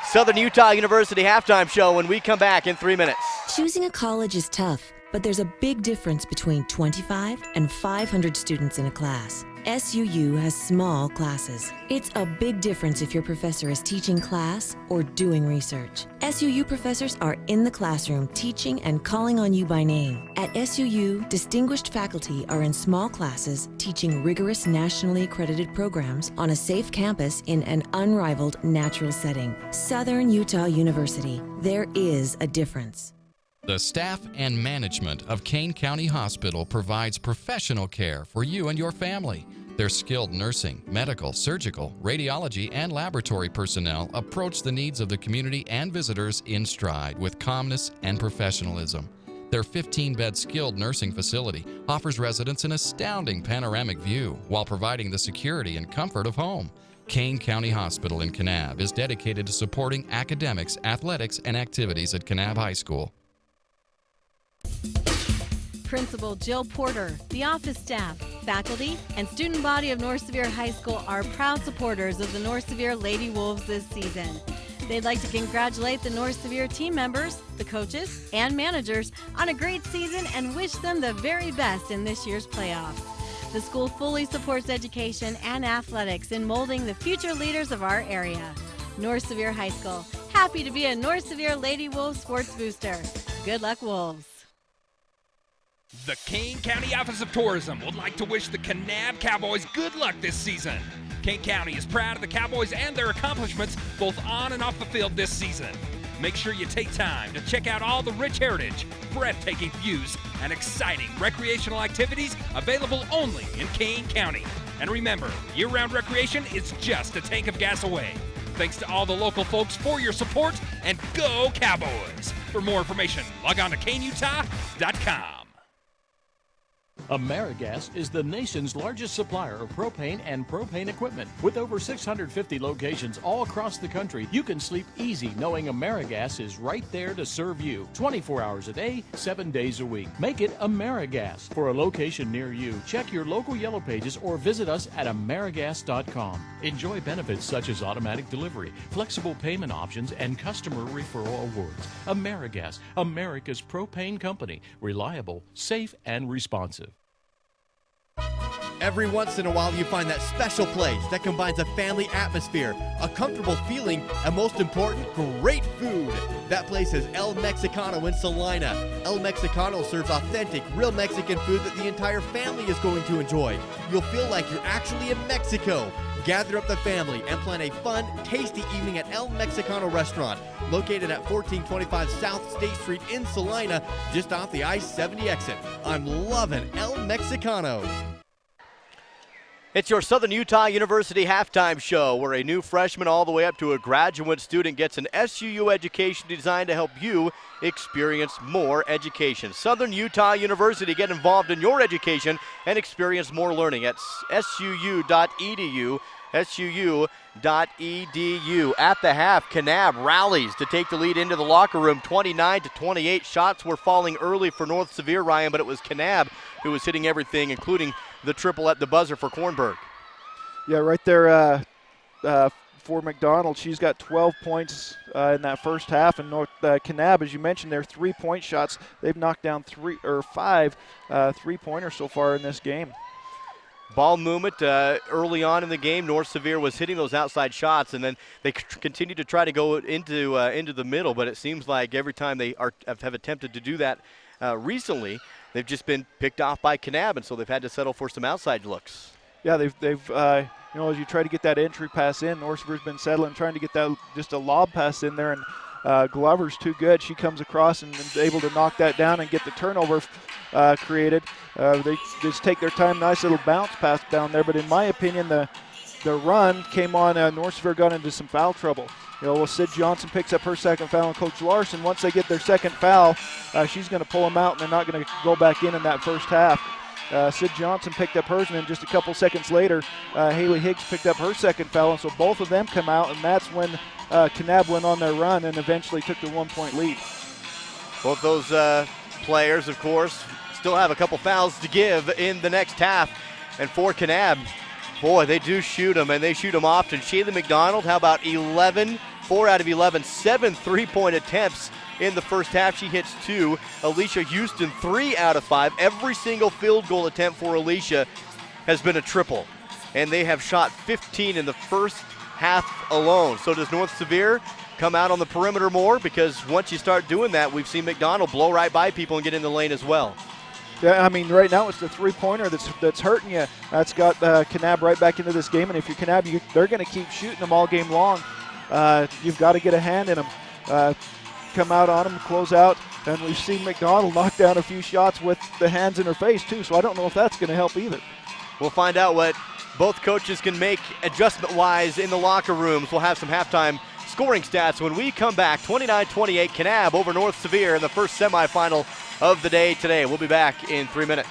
Southern Utah University halftime show when we come back in 3 minutes. Choosing a college is tough, but there's a big difference between 25 and 500 students in a class. SUU has small classes. It's a big difference if your professor is teaching class or doing research. SUU professors are in the classroom teaching and calling on you by name. At SUU, distinguished faculty are in small classes teaching rigorous nationally accredited programs on a safe campus in an unrivaled natural setting. Southern Utah University. There is a difference. The staff and management of Kane County Hospital provides professional care for you and your family. Their skilled nursing, medical, surgical, radiology, and laboratory personnel approach the needs of the community and visitors in stride with calmness and professionalism. Their 15-bed skilled nursing facility offers residents an astounding panoramic view while providing the security and comfort of home. Kane County Hospital in Kanab is dedicated to supporting academics, athletics, and activities at Kanab High School. Principal Jill Porter, the office staff, faculty, and student body of North Sevier High School are proud supporters of the North Sevier Lady Wolves this season. They'd like to congratulate the North Sevier team members, the coaches, and managers on a great season and wish them the very best in this year's playoffs. The school fully supports education and athletics in molding the future leaders of our area. North Sevier High School, happy to be a North Sevier Lady Wolves sports booster. Good luck, Wolves. The Kane County Office of Tourism would like to wish the Kanab Cowboys good luck this season. Kane County is proud of the Cowboys and their accomplishments both on and off the field this season. Make sure you take time to check out all the rich heritage, breathtaking views, and exciting recreational activities available only in Kane County. And remember, year-round recreation is just a tank of gas away. Thanks to all the local folks for your support, and go Cowboys! For more information, log on to kaneutah.com. AmeriGas is the nation's largest supplier of propane and propane equipment. With over 650 locations all across the country, you can sleep easy knowing AmeriGas is right there to serve you 24 hours a day, 7 days a week. Make it AmeriGas. For a location near you, check your local yellow pages or visit us at amerigas.com. Enjoy benefits such as automatic delivery, flexible payment options, and customer referral awards. AmeriGas, America's propane company. Reliable, safe, and responsive. Every once in a while, you find that special place that combines a family atmosphere, a comfortable feeling, and most important, great food. That place is El Mexicano in Salina. El Mexicano serves authentic, real Mexican food that the entire family is going to enjoy. You'll feel like you're actually in Mexico. Gather up the family and plan a fun, tasty evening at El Mexicano restaurant, located at 1425 South State Street in Salina, just off the I-70 exit. I'm loving El Mexicano. It's your Southern Utah University halftime show, where a new freshman all the way up to a graduate student gets an SUU education designed to help you experience more education. Southern Utah University, get involved in your education and experience more learning at suu.edu. SUU.edu. At the half, Kanab rallies to take the lead into the locker room, 29-28. Shots were falling early for North Sevier, Ryan, but it was Kanab who was hitting everything, including the triple at the buzzer for Kornberg. Yeah, right there for McDonald. She's got 12 points in that first half, and Kanab, as you mentioned, their 3-point shots, they've knocked down 5 3-pointers so far in this game. Ball movement early on in the game. North Sevier was hitting those outside shots, and then they continue to try to go into the middle, but it seems like every time they have attempted to do that recently, they've just been picked off by Kanab, and so they've had to settle for some outside looks. Yeah, they've as you try to get that entry pass in, North Sevier's been settling, trying to get that just a lob pass in there, and Glover's too good. She comes across and is able to knock that down and get the turnover created. They just take their time. Nice little bounce pass down there, but in my opinion, the run came on. North Sevier got into some foul trouble. Sid Johnson picks up her second foul, and Coach Larson, once they get their second foul, she's going to pull them out, and they're not going to go back in that first half. Sid Johnson picked up hers, and then just a couple seconds later, Haley Higgs picked up her second foul, and so both of them come out, and that's when Kanab went on their run and eventually took the 1-point lead. Both those players, of course, still have a couple fouls to give in the next half. And for Kanab, boy, they do shoot them, and they shoot them often. Shaylee McDonald, how about 4 out of 11, 7 3-point attempts in the first half. She hits 2. Alicia Houston, 3 out of 5. Every single field goal attempt for Alicia has been a triple, and they have shot 15 in the first half alone. So does North Sevier come out on the perimeter more? Because once you start doing that, we've seen McDonald blow right by people and get in the lane as well. Yeah, I mean, right now it's the three-pointer that's hurting you. That's got Kanab right back into this game, and if you're Kanab, they're going to keep shooting them all game long. You've got to get a hand in them. Come out on them, close out, and we've seen McDonald knock down a few shots with the hands in her face, too, so I don't know if that's going to help either. We'll find out what both coaches can make adjustment-wise in the locker rooms. We'll have some halftime scoring stats when we come back. 29-28, Kanab over North Sevier in the first semifinal of the day today. We'll be back in 3 minutes.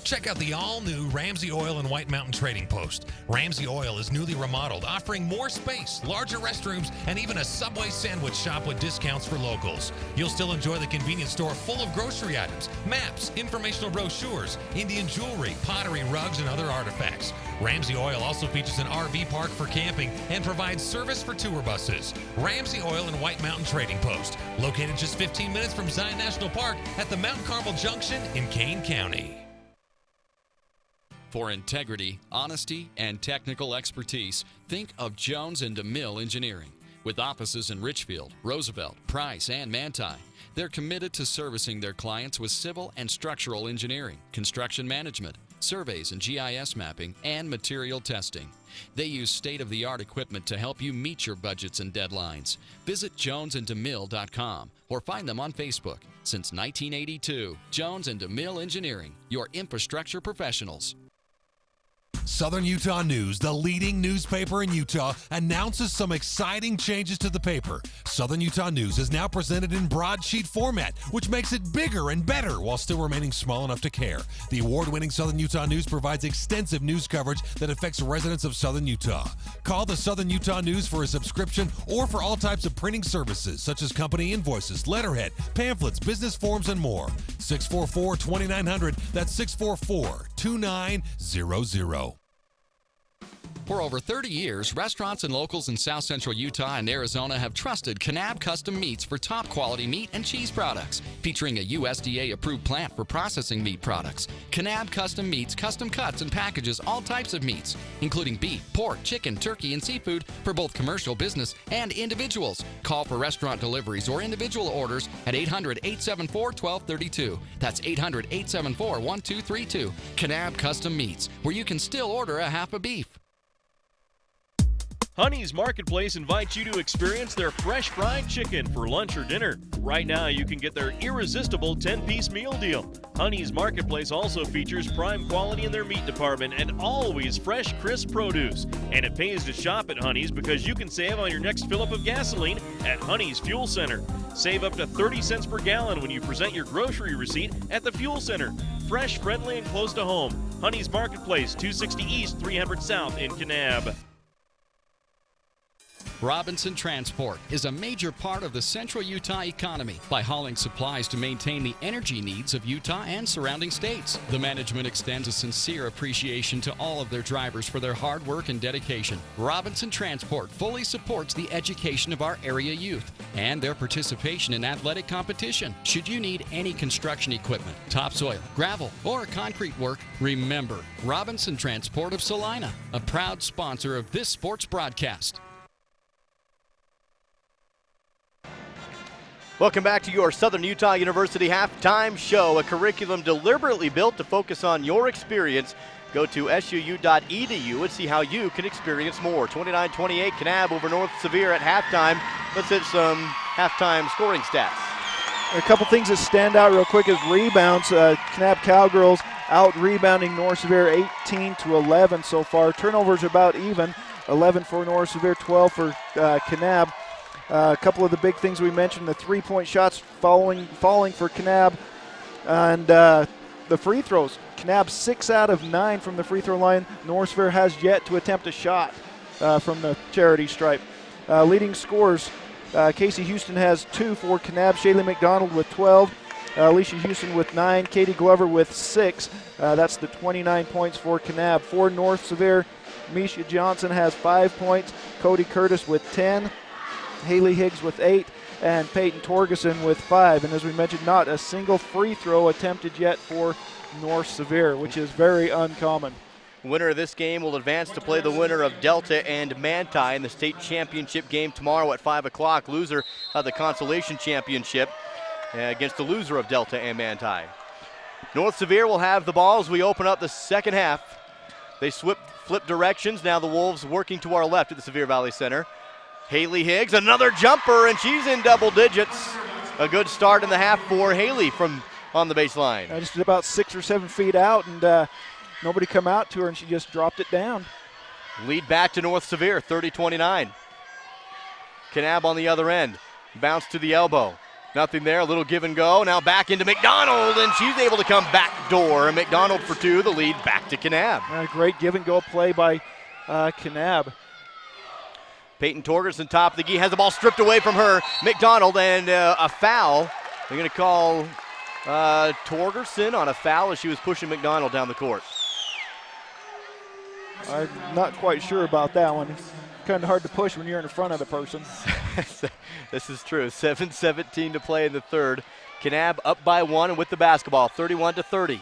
Check out the all-new Ramsey Oil and White Mountain Trading Post. Ramsey Oil is newly remodeled, offering more space, larger restrooms, and even a Subway sandwich shop with discounts for locals. You'll still enjoy the convenience store full of grocery items, maps, informational brochures, Indian jewelry, pottery, rugs, and other artifacts. Ramsey Oil also features an RV park for camping and provides service for tour buses. Ramsey Oil and White Mountain Trading Post, located just 15 minutes from Zion National Park at the Mount Carmel Junction in Kane County. For integrity, honesty, and technical expertise, think of Jones & DeMille Engineering. With offices in Richfield, Roosevelt, Price, and Manti, they're committed to servicing their clients with civil and structural engineering, construction management, surveys and GIS mapping, and material testing. They use state-of-the-art equipment to help you meet your budgets and deadlines. Visit jonesandemille.com or find them on Facebook. Since 1982, Jones & DeMille Engineering, your infrastructure professionals. Southern Utah News, the leading newspaper in Utah, announces some exciting changes to the paper. Southern Utah News is now presented in broadsheet format, which makes it bigger and better while still remaining small enough to care. The award-winning Southern Utah News provides extensive news coverage that affects residents of Southern Utah. Call the Southern Utah News for a subscription or for all types of printing services, such as company invoices, letterhead, pamphlets, business forms, and more. 644-2900, that's 644-2900. For over 30 years, restaurants and locals in South Central Utah and Arizona have trusted Kanab Custom Meats for top quality meat and cheese products, featuring a USDA-approved plant for processing meat products. Kanab Custom Meats custom cuts and packages all types of meats, including beef, pork, chicken, turkey, and seafood for both commercial business and individuals. Call for restaurant deliveries or individual orders at 800-874-1232. That's 800-874-1232. Kanab Custom Meats, where you can still order a half a beef. Honey's Marketplace invites you to experience their fresh fried chicken for lunch or dinner. Right now, you can get their irresistible 10-piece meal deal. Honey's Marketplace also features prime quality in their meat department and always fresh, crisp produce. And it pays to shop at Honey's because you can save on your next fill-up of gasoline at Honey's Fuel Center. Save up to 30 cents per gallon when you present your grocery receipt at the Fuel Center. Fresh, friendly, and close to home. Honey's Marketplace, 260 East, 300 South in Kanab. Robinson Transport is a major part of the central Utah economy by hauling supplies to maintain the energy needs of Utah and surrounding states. The management extends a sincere appreciation to all of their drivers for their hard work and dedication. Robinson Transport fully supports the education of our area youth and their participation in athletic competition. Should you need any construction equipment, topsoil, gravel, or concrete work, remember Robinson Transport of Salina, a proud sponsor of this sports broadcast. Welcome back to your Southern Utah University Halftime Show, a curriculum deliberately built to focus on your experience. Go to suu.edu and see how you can experience more. 29-28 Kanab over North Sevier at halftime. Let's hit some halftime scoring stats. A couple things that stand out real quick is rebounds. Kanab Cowgirls out rebounding North Sevier 18-11 so far. Turnovers about even, 11 for North Sevier, 12 for Kanab. A couple of the big things we mentioned, the three-point shots falling for Kanab, and the free throws. Kanab 6 out of 9 from the free throw line. North Sevier has yet to attempt a shot from the charity stripe. Leading scorers, Casey Houston has 2 for Kanab. Shaylee McDonald with 12. Alicia Houston with 9. Katie Glover with 6. That's the 29 points for Kanab. For North Sevier, Misha Johnson has 5 points. Cody Curtis with 10. Haley Higgs with 8, and Peyton Torgeson with 5. And as we mentioned, not a single free throw attempted yet for North Sevier, which is very uncommon. Winner of this game will advance to play the winner of Delta and Manti in the state championship game tomorrow at 5 o'clock. Loser of the consolation championship against the loser of Delta and Manti. North Sevier will have the ball as we open up the second half. They flip directions. Now the Wolves working to our left at the Sevier Valley Center. Haley Higgs, another jumper, and she's in double digits. A good start in the half for Haley from on the baseline. Just about 6 or 7 feet out, and nobody come out to her, and she just dropped it down. Lead back to North Sevier, 30-29. Kanab on the other end. Bounce to the elbow. Nothing there, a little give and go. Now back into McDonald, and she's able to come back door. And McDonald for two, the lead back to Kanab. A great give and go play by Kanab. Peyton Torgerson, top of the key, has the ball stripped away from her. McDonald, and a foul. They're going to call Torgerson on a foul as she was pushing McDonald down the court. I'm not quite sure about that one. It's kind of hard to push when you're in front of the person. This is true. 7:17 to play in the third. Kanab up by one and with the basketball, 31-30.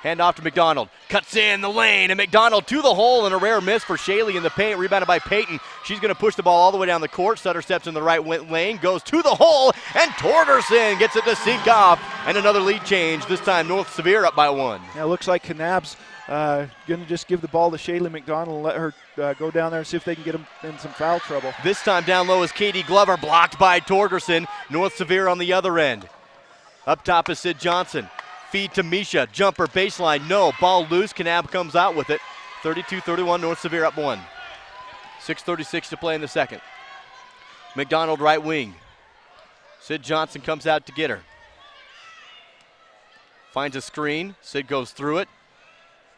Hand off to McDonald. Cuts in the lane, and McDonald to the hole, and a rare miss for Shaley in the paint. Rebounded by Peyton. She's going to push the ball all the way down the court. Sutter steps in the right lane, goes to the hole, and Torgerson gets it to Seekoff. And another lead change. This time North Sevier up by one. Yeah, it looks like Kanab's going to just give the ball to Shaley McDonald and let her go down there and see if they can get him in some foul trouble. This time down low is Katie Glover, blocked by Torgerson. North Sevier on the other end. Up top is Sid Johnson. Feed to Misha, jumper, baseline, no. Ball loose, Kanab comes out with it. 32-31, North Sevier up one. 6:36 to play in the second. McDonald right wing. Sid Johnson comes out to get her. Finds a screen, Sid goes through it.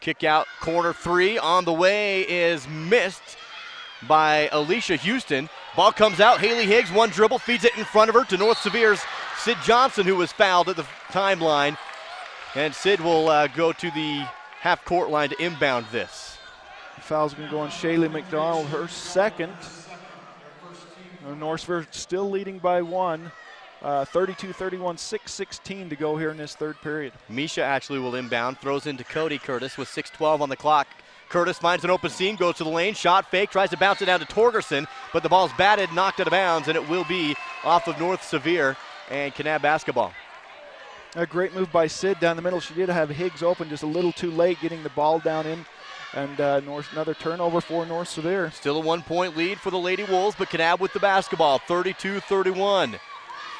Kick out, corner three, on the way is missed by Alicia Houston. Ball comes out, Haley Higgs, one dribble, feeds it in front of her to North Sevier's Sid Johnson, who was fouled at the timeline. And Sid will go to the half-court line to inbound this. The foul's going to go on Shaley McDonald, her second. North Sevier still leading by one. 32-31, 6:16 to go here in this third period. Misha actually will inbound, throws into Cody Curtis with 6:12 on the clock. Curtis finds an open seam, goes to the lane, shot fake, tries to bounce it down to Torgerson, but the ball's batted, knocked out of bounds, and it will be off of North Sevier and Kanab basketball. A great move by Sid down the middle. She did have Higgs open just a little too late getting the ball down in. And another turnover for North Sevier. Still a 1 point lead for the Lady Wolves, but Kanab with the basketball, 32-31.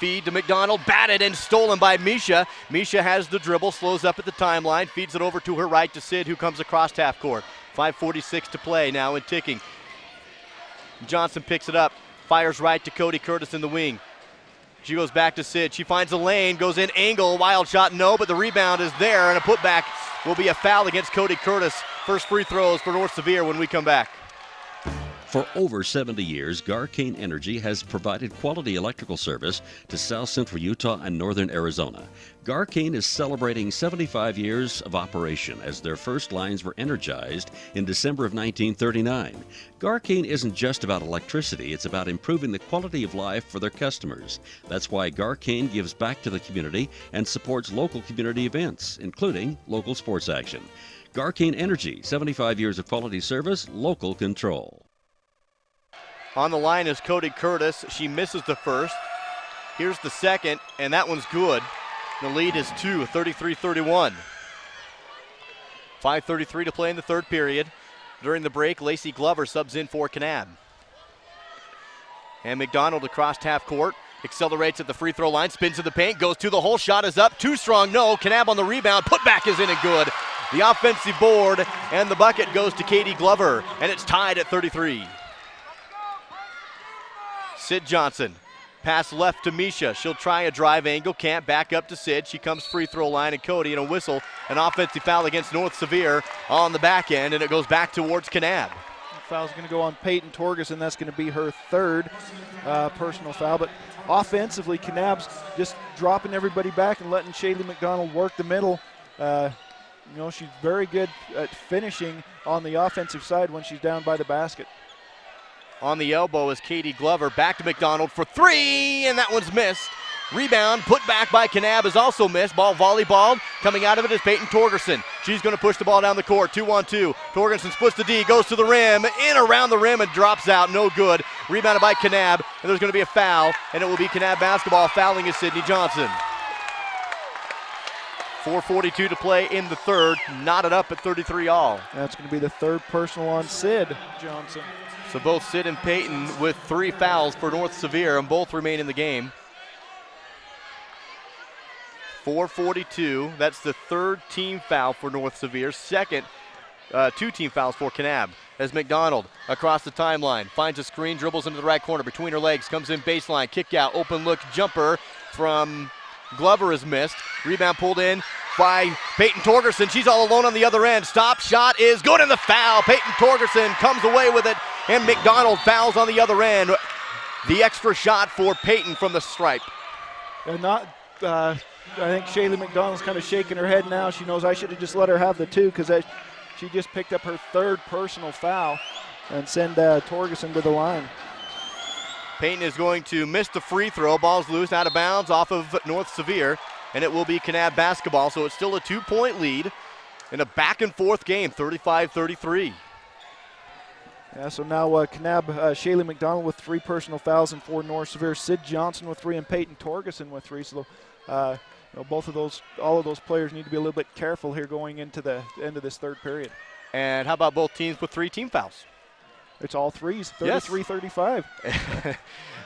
Feed to McDonald, batted and stolen by Misha. Misha has the dribble, slows up at the timeline, feeds it over to her right to Sid, who comes across half court. 5:46 to play now and ticking. Johnson picks it up, fires right to Cody Curtis in the wing. She goes back to Sid. She finds a lane, goes in angle, wild shot, no, but the rebound is there, and a putback will be a foul against Cody Curtis. First free throws for North Sevier when we come back. For over 70 years, Garcane Energy has provided quality electrical service to South Central Utah and Northern Arizona. Garcane is celebrating 75 years of operation as their first lines were energized in December of 1939. Garcane isn't just about electricity, it's about improving the quality of life for their customers. That's why Garcane gives back to the community and supports local community events, including local sports action. Garcane Energy, 75 years of quality service, local control. On the line is Cody Curtis. She misses the first. Here's the second, and that one's good. The lead is 2, 33-31. 5:33 to play in the third period. During the break, Lacey Glover subs in for Kanab. And McDonald across half court. Accelerates at the free throw line, spins to the paint, goes to the hole, shot is up, too strong, no. Kanab on the rebound, putback is in and good. The offensive board, and the bucket goes to Katie Glover, and it's tied at 33. Sid Johnson, pass left to Misha. She'll try a drive angle, can't, back up to Sid. She comes free throw line, and Cody, and a whistle, an offensive foul against North Sevier on the back end, and it goes back towards Kanab. Foul's going to go on Peyton Torgerson. That's going to be her third personal foul. But offensively, Kanab's just dropping everybody back and letting Shaley McDonald work the middle. She's very good at finishing on the offensive side when she's down by the basket. On the elbow is Katie Glover. Back to McDonald for three, and that one's missed. Rebound, put back by Kanab is also missed. Ball volleyballed. Coming out of it is Peyton Torgerson. She's going to push the ball down the court. 2-on-2. Torgerson splits the D, goes to the rim, in around the rim, and drops out. No good. Rebounded by Kanab, and there's going to be a foul, and it will be Kanab basketball. Fouling is Sydney Johnson. 4:42 to play in the third. Knotted up at 33 all. That's going to be the third personal on Sid Johnson. So both Sid and Peyton with 3 fouls for North Sevier, and both remain in the game. 4:42. That's the third team foul for North Sevier. Second, 2 team fouls for Kanab. as McDonald across the timeline. Finds a screen, dribbles into the right corner between her legs, comes in baseline, kick out, open look jumper from Glover is missed. Rebound pulled in by Peyton Torgerson. She's all alone on the other end. Stop shot is good, and the foul. Peyton Torgerson comes away with it, and McDonald fouls on the other end. The extra shot for Peyton from the stripe. And I think Shaylee McDonald's kind of shaking her head now. She knows I should have just let her have the two, because she just picked up her third personal foul and send Torgerson to the line. Peyton is going to miss the free throw. Ball's loose, out of bounds off of North Sevier, and it will be Kanab basketball. So it's still a 2-point lead in a back-and-forth game, 35-33. Yeah, so now Kanab, Shaylee McDonald with 3 personal fouls and 4 North Sevier. Sid Johnson with 3 and Peyton Torgerson with 3. So all of those players need to be a little bit careful here going into the end of this third period. And how about both teams with 3 team fouls? It's all threes, 33-35.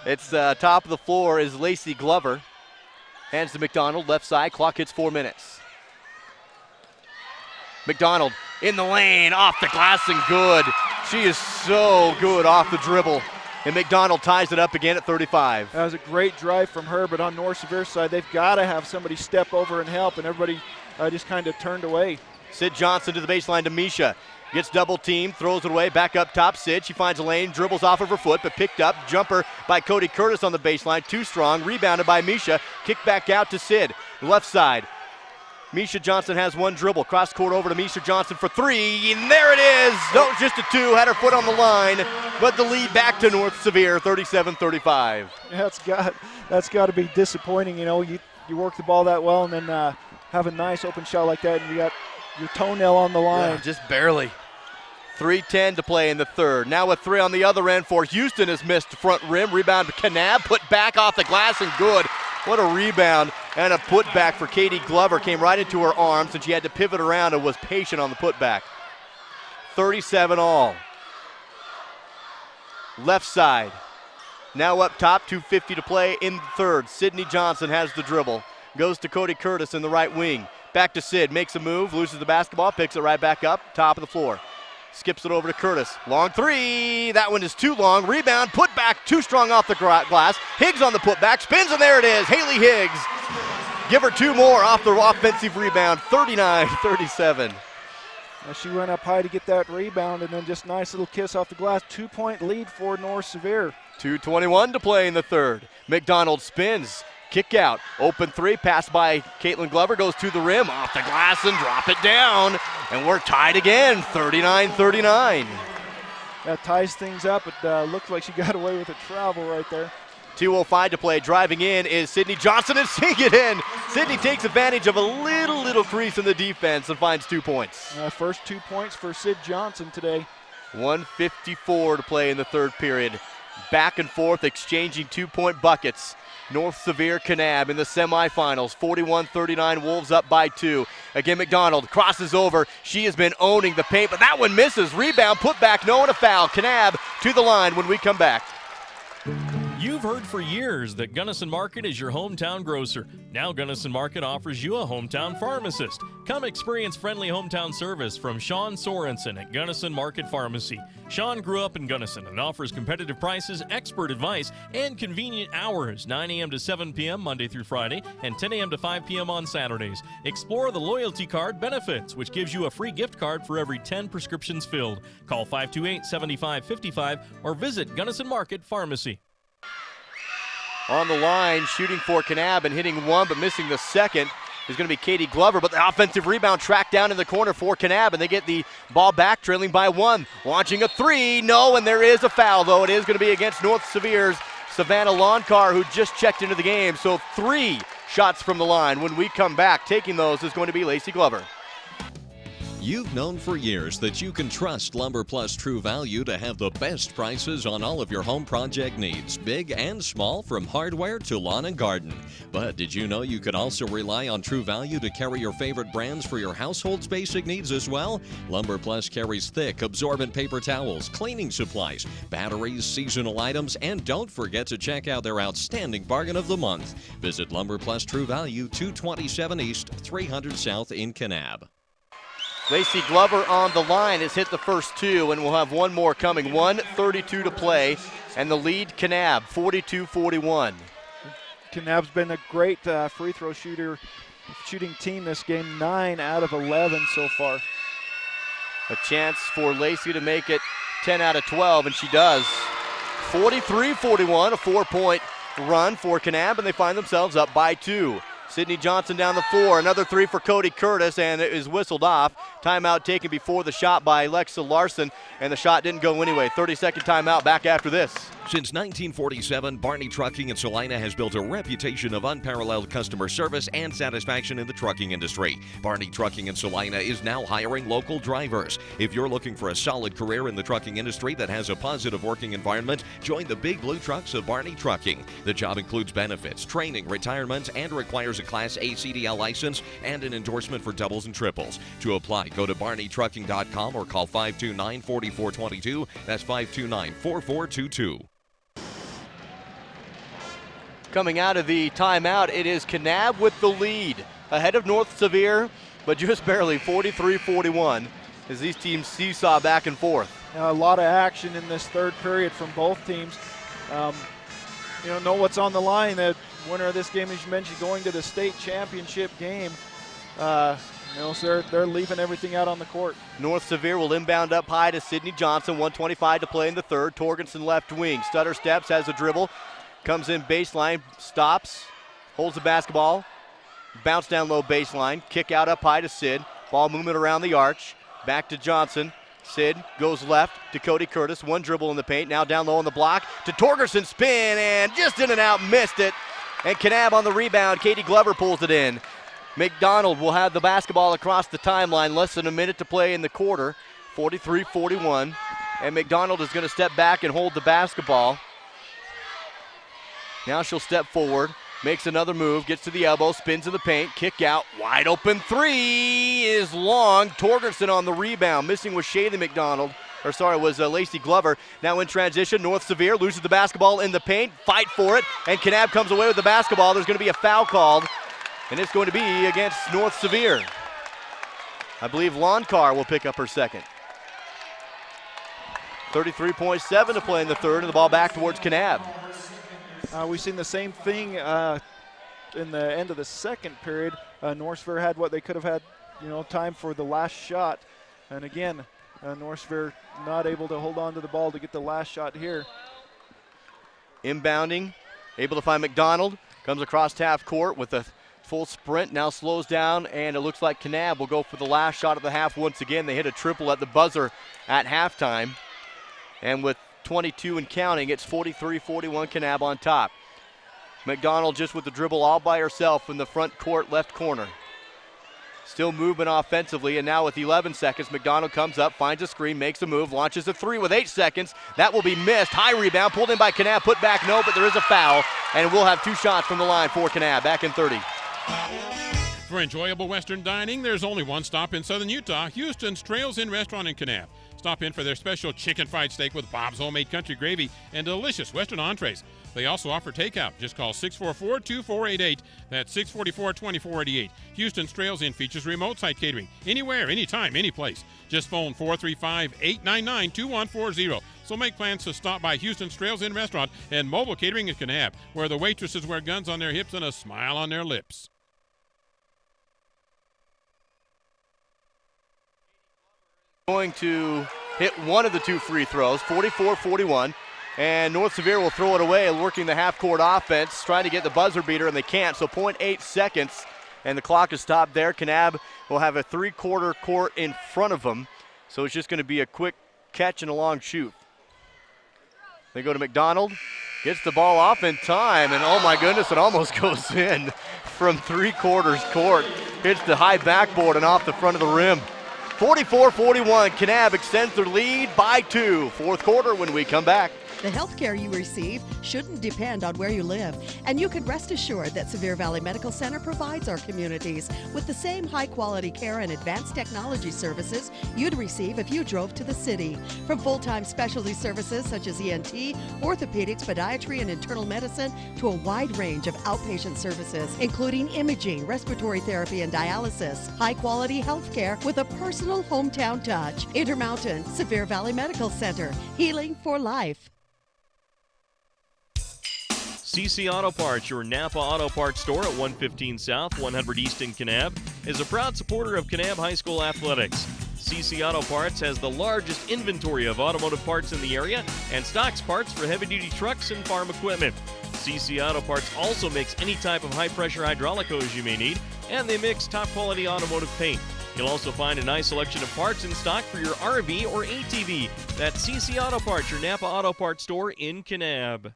It's top of the floor is Lacey Glover. Hands to McDonald, left side, clock hits 4 minutes. McDonald in the lane, off the glass and good. She is so good off the dribble. And McDonald ties it up again at 35. That was a great drive from her, but on North Sevier's side, they've got to have somebody step over and help, and everybody just kind of turned away. Sid Johnson to the baseline to Misha. Gets double teamed, throws it away, back up top. Sid, she finds a lane, dribbles off of her foot, but picked up. Jumper by Cody Curtis on the baseline, too strong. Rebounded by Misha. Kick back out to Sid. Left side. Misha Johnson has 1 dribble. Cross court over to Misha Johnson for 3, and there it is. No, just a 2. Had her foot on the line, but the lead back to North Sevier, 37-35. That's got to be disappointing. You know, you work the ball that well, and then have a nice open shot like that, and you got your toenail on the line. Yeah, just barely. 3:10 to play in the third. Now a 3 on the other end for Houston has missed front rim. Rebound to Kanab, put back off the glass and good. What a rebound and a putback for Katie Glover. Came right into her arms, and she had to pivot around and was patient on the putback. 37 all. Left side. Now up top, 2:50 to play in the third. Sydney Johnson has the dribble. Goes to Cody Curtis in the right wing. Back to Sid, makes a move, loses the basketball, picks it right back up, top of the floor. Skips it over to Curtis. Long 3, that one is too long. Rebound, put back, too strong off the glass. Higgs on the putback, spins, and there it is. Haley Higgs. Give her 2 more off the offensive rebound, 39-37. She went up high to get that rebound, and then just nice little kiss off the glass. 2-point lead for North Sevier. 2:21 to play in the third. McDonald spins. Kick out, open 3, pass by Caitlin Glover, goes to the rim, off the glass and drop it down. And we're tied again, 39-39. That ties things up. It looked like she got away with a travel right there. 2:05 to play, driving in is Sydney Johnson and seeing it in. Sydney takes advantage of a little crease in the defense and finds 2 points. First 2 points for Sid Johnson today. 1:54 to play in the third period. Back and forth, exchanging 2-point buckets. North Sevier Kanab in the semifinals, 41-39, Wolves up by 2. Again, McDonald crosses over. She has been owning the paint, but that one misses. Rebound, put back, no, and a foul. Kanab to the line when we come back. You've heard for years that Gunnison Market is your hometown grocer. Now Gunnison Market offers you a hometown pharmacist. Come experience friendly hometown service from Sean Sorensen at Gunnison Market Pharmacy. Sean grew up in Gunnison and offers competitive prices, expert advice, and convenient hours, 9 a.m. to 7 p.m. Monday through Friday and 10 a.m. to 5 p.m. on Saturdays. Explore the loyalty card benefits, which gives you a free gift card for every 10 prescriptions filled. Call 528-7555 or visit Gunnison Market Pharmacy. On the line, shooting for Kanab and hitting 1 but missing the second is going to be Katie Glover, but the offensive rebound tracked down in the corner for Kanab, and they get the ball back, trailing by 1. Launching a 3, no, and there is a foul, though. It is going to be against North Sevier's Savannah Loncar, who just checked into the game. So 3 shots from the line. When we come back, taking those is going to be Lacey Glover. You've known for years that you can trust Lumber Plus True Value to have the best prices on all of your home project needs, big and small, from hardware to lawn and garden. But did you know you could also rely on True Value to carry your favorite brands for your household's basic needs as well? Lumber Plus carries thick, absorbent paper towels, cleaning supplies, batteries, seasonal items, and don't forget to check out their outstanding bargain of the month. Visit Lumber Plus True Value, 227 East, 300 South in Kanab. Lacey Glover on the line has hit the first two, and we'll have one more coming. 1:32 to play, and the lead Kanab, 42-41. Kanab's been a great free throw shooting team this game, 9 out of 11 so far. A chance for Lacey to make it 10 out of 12, and she does. 43-41, a 4-point run for Kanab, and they find themselves up by 2. Sydney Johnson down the floor, another 3 for Cody Curtis, and it is whistled off. Timeout taken before the shot by Alexa Larson, and the shot didn't go anyway. 30-second timeout back after this. Since 1947, Barney Trucking in Salina has built a reputation of unparalleled customer service and satisfaction in the trucking industry. Barney Trucking in Salina is now hiring local drivers. If you're looking for a solid career in the trucking industry that has a positive working environment, join the big blue trucks of Barney Trucking. The job includes benefits, training, retirement, and requires a Class A CDL license and an endorsement for doubles and triples. To apply, go to barneytrucking.com or call 529-4422. That's 529-4422. Coming out of the timeout, it is Kanab with the lead, ahead of North Sevier, but just barely, 43-41, as these teams seesaw back and forth. A lot of action in this third period from both teams. Know what's on the line. The winner of this game, as you mentioned, going to the state championship game. So they're leaving everything out on the court. North Sevier will inbound up high to Sydney Johnson, 1:25 to play in the third. Torgensen left wing, stutter steps, has a dribble. Comes in baseline, stops, holds the basketball, bounce down low baseline, kick out up high to Sid. Ball movement around the arch, back to Johnson. Sid goes left to Cody Curtis, one dribble in the paint, now down low on the block to Torgerson, spin, and just in and out, missed it. And Kanab on the rebound, Katie Glover pulls it in. McDonald will have the basketball across the timeline, less than a minute to play in the quarter, 43-41. And McDonald is going to step back and hold the basketball. Now she'll step forward, makes another move, gets to the elbow, spins in the paint, kick out, wide open three is long. Torgerson on the rebound, missing was Lacey Glover. Now in transition, North Sevier loses the basketball in the paint, fight for it, and Kanab comes away with the basketball. There's going to be a foul called, and it's going to be against North Sevier. I believe Loncar will pick up her second. 33.7 to play in the third, and the ball back towards Kanab. We've seen the same thing in the end of the second period. North Sevier had what they could have had, time for the last shot. And again, North Sevier not able to hold on to the ball to get the last shot here. Inbounding, able to find McDonald. Comes across half court with a full sprint, now slows down, and it looks like Kanab will go for the last shot of the half once again. They hit a triple at the buzzer at halftime. And with 22 and counting, it's 43-41, Kanab on top. McDonald just with the dribble all by herself in the front court left corner. Still moving offensively, and now with 11 seconds, McDonald comes up, finds a screen, makes a move, launches a three with 8 seconds. That will be missed. High rebound, pulled in by Kanab, put back, no, but there is a foul, and we'll have 2 shots from the line for Kanab. Back in 30. For enjoyable Western dining, there's only one stop in Southern Utah, Houston's Trails Inn Restaurant in Kanab. Stop in for their special chicken fried steak with Bob's homemade country gravy and delicious Western entrees. They also offer takeout. Just call 644-2488. That's 644-2488. Houston's Trails Inn features remote site catering. Anywhere, anytime, any place. Just phone 435-899-2140. So make plans to stop by Houston's Trails Inn Restaurant and mobile catering in Kanab, where the waitresses wear guns on their hips and a smile on their lips. Going to hit one of the 2 free throws, 44-41, and North Sevier will throw it away, working the half-court offense, trying to get the buzzer beater, and they can't, so 0.8 seconds, and the clock is stopped there. Kanab will have a 3-quarter court in front of them, so it's just going to be a quick catch and a long shoot. They go to McDonald, gets the ball off in time, and oh my goodness, it almost goes in from 3/4 court. Hits the high backboard and off the front of the rim. 44-41, Kanab extends their lead by 2. Fourth quarter when we come back. The health care you receive shouldn't depend on where you live, and you can rest assured that Sevier Valley Medical Center provides our communities with the same high-quality care and advanced technology services you'd receive if you drove to the city. From full-time specialty services such as ENT, orthopedics, podiatry, and internal medicine to a wide range of outpatient services, including imaging, respiratory therapy, and dialysis. High-quality health care with a personal hometown touch. Intermountain Sevier Valley Medical Center, healing for life. CC Auto Parts, your Napa Auto Parts store at 115 South, 100 East in Kanab, is a proud supporter of Kanab High School athletics. CC Auto Parts has the largest inventory of automotive parts in the area and stocks parts for heavy-duty trucks and farm equipment. CC Auto Parts also makes any type of high-pressure hydraulic hose you may need, and they mix top-quality automotive paint. You'll also find a nice selection of parts in stock for your RV or ATV. That's CC Auto Parts, your Napa Auto Parts store in Kanab.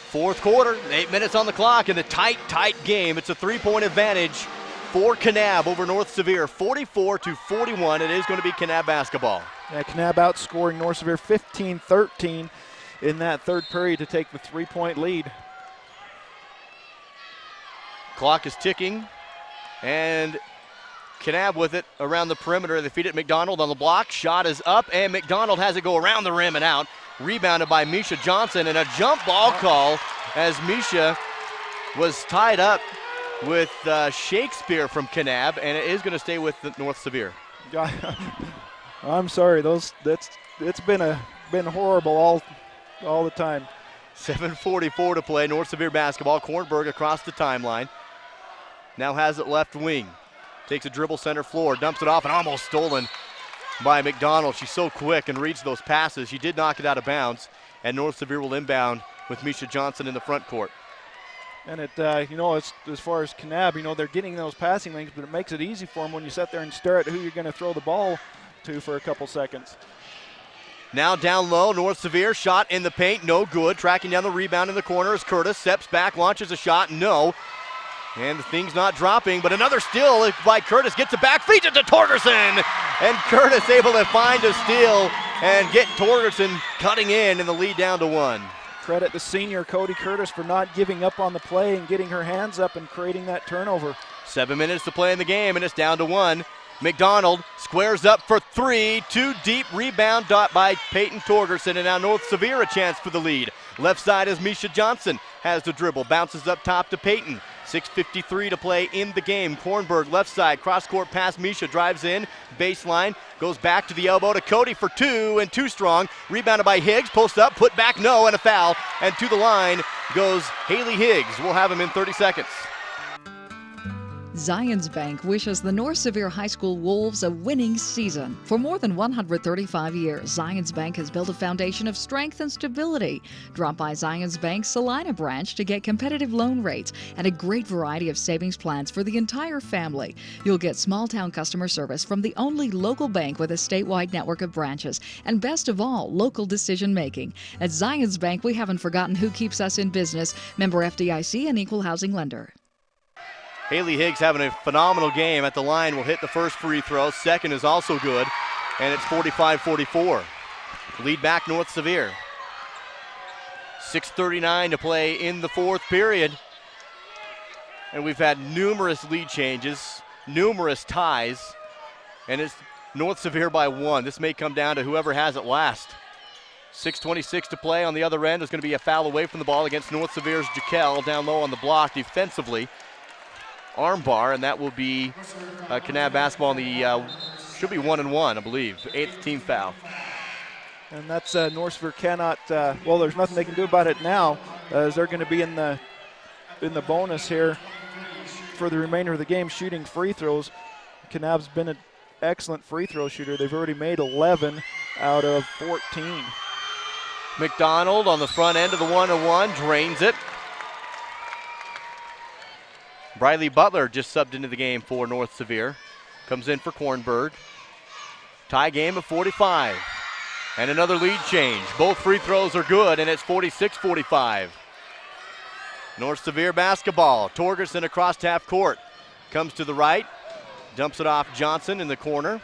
Fourth quarter, 8 minutes on the clock in the tight game. It's a 3-point advantage for Kanab over North Sevier, 44-41. It is going to be Kanab basketball. Yeah, Kanab outscoring North Sevier 15-13 in that third period to take the 3-point lead. Clock is ticking, and Kanab with it around the perimeter. They feed it McDonald on the block. Shot is up, and McDonald has it go around the rim and out. Rebounded by Misha Johnson, and a jump ball call as Misha was tied up with Shakespeare from Kanab, and it is going to stay with North Sevier. I'm sorry, it's been horrible all the time. 7:44 to play. North Sevier basketball. Kornberg across the timeline. Now has it left wing. Takes a dribble center floor, dumps it off, and almost stolen by McDonald. She's so quick and reads those passes. She did knock it out of bounds, and North Sevier will inbound with Misha Johnson in the front court. And it, as far as Kanab, they're getting those passing lanes, but it makes it easy for them when you sit there and stare at who you're going to throw the ball to for a couple seconds. Now down low, North Sevier, shot in the paint, no good. Tracking down the rebound in the corner is Curtis. Steps back, launches a shot, no. And the thing's not dropping, but another steal by Curtis. Gets it back, feeds it to Torgerson. And Curtis able to find a steal and get Torgerson cutting in and the lead down to 1. Credit the senior Cody Curtis for not giving up on the play and getting her hands up and creating that turnover. 7 minutes to play in the game, and it's down to 1. McDonald squares up for 3. Too deep, rebound by Peyton Torgerson, and now North Sevier a chance for the lead. Left side is Misha Johnson, has the dribble, bounces up top to Peyton. 6:53 to play in the game. Kornberg left side, cross-court pass. Misha drives in, baseline, goes back to the elbow to Cody for 2, and too strong. Rebounded by Higgs, post up, put back, no, and a foul. And to the line goes Haley Higgs. We'll have him in 30 seconds. Zions Bank wishes the North Sevier High School Wolves a winning season. For more than 135 years, Zions Bank has built a foundation of strength and stability. Drop by Zions Bank's Salina branch to get competitive loan rates and a great variety of savings plans for the entire family. You'll get small-town customer service from the only local bank with a statewide network of branches, and best of all, local decision-making. At Zions Bank, we haven't forgotten who keeps us in business. Member FDIC and equal housing lender. Haley Higgs having a phenomenal game at the line. Will hit the first free throw. Second is also good, and it's 45-44. Lead back North Sevier. 6:39 to play in the fourth period. And we've had numerous lead changes, numerous ties, and it's North Sevier by 1. This may come down to whoever has it last. 6:26 to play on the other end. There's going to be a foul away from the ball against North Sevier's Jaquel down low on the block defensively. Armbar, and that will be Kanab basketball in the, should be 1-1, I believe. 8th team foul. And that's North Sevier cannot, well, there's nothing they can do about it now, as they're going to be in the bonus here for the remainder of the game shooting free throws. Kanab's been an excellent free throw shooter. They've already made 11 out of 14. McDonald on the front end of the 1-1, drains it. Briley Butler just subbed into the game for North Sevier. Comes in for Kornberg. Tie game of 45. And another lead change. Both free throws are good, and it's 46-45. North Sevier basketball. Torgerson across half court. Comes to the right. Dumps it off Johnson in the corner.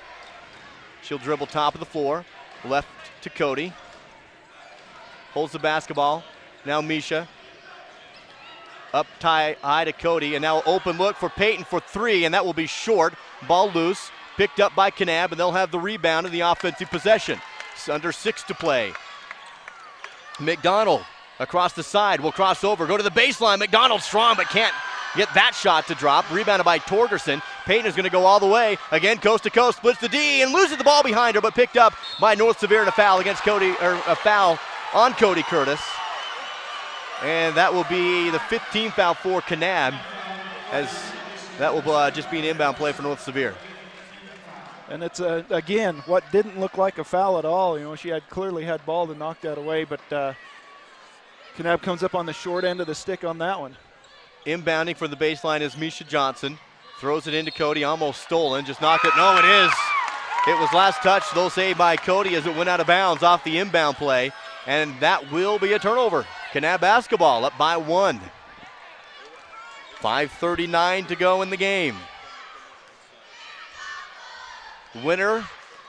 She'll dribble top of the floor. Left to Cody. Holds the basketball. Now Misha. Up high to Cody, and now open look for Peyton for three, and that will be short. Ball loose, picked up by Kanab, and they'll have the rebound in the offensive possession. It's under 6 to play. McDonald across the side will cross over, go to the baseline. McDonald strong, but can't get that shot to drop. Rebounded by Torgerson. Peyton is going to go all the way. Again, coast to coast, splits the D, and loses the ball behind her, but picked up by North Sevier, and a foul against Cody, or a foul on Cody Curtis. And that will be the 15th foul for Kanab, as that will just be an inbound play for North Sevier. And it's, again, what didn't look like a foul at all. You know, she had clearly had ball to knock that away, but Kanab comes up on the short end of the stick on that one. Inbounding for the baseline is Misha Johnson. Throws it into Cody, almost stolen, just knocked it. No, it is. It was last touch, though, saved by Cody as it went out of bounds off the inbound play. And that will be a turnover. Kanab basketball up by 1. 5:39 to go in the game. Winner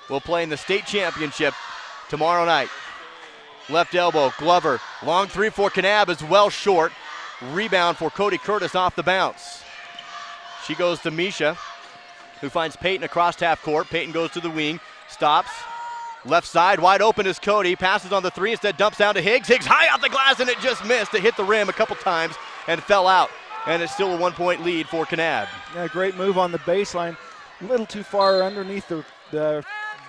will play in the state championship tomorrow night. Left elbow, Glover. Long three for Kanab is well short. Rebound for Cody Curtis off the bounce. She goes to Misha, who finds Peyton across half court. Peyton goes to the wing, stops. Left side, wide open is Cody. Passes on the three, instead dumps down to Higgs. Higgs high off the glass, and it just missed. It hit the rim a couple times and fell out. And it's still a 1-point lead for Kanab. Yeah, great move on the baseline. A little too far underneath the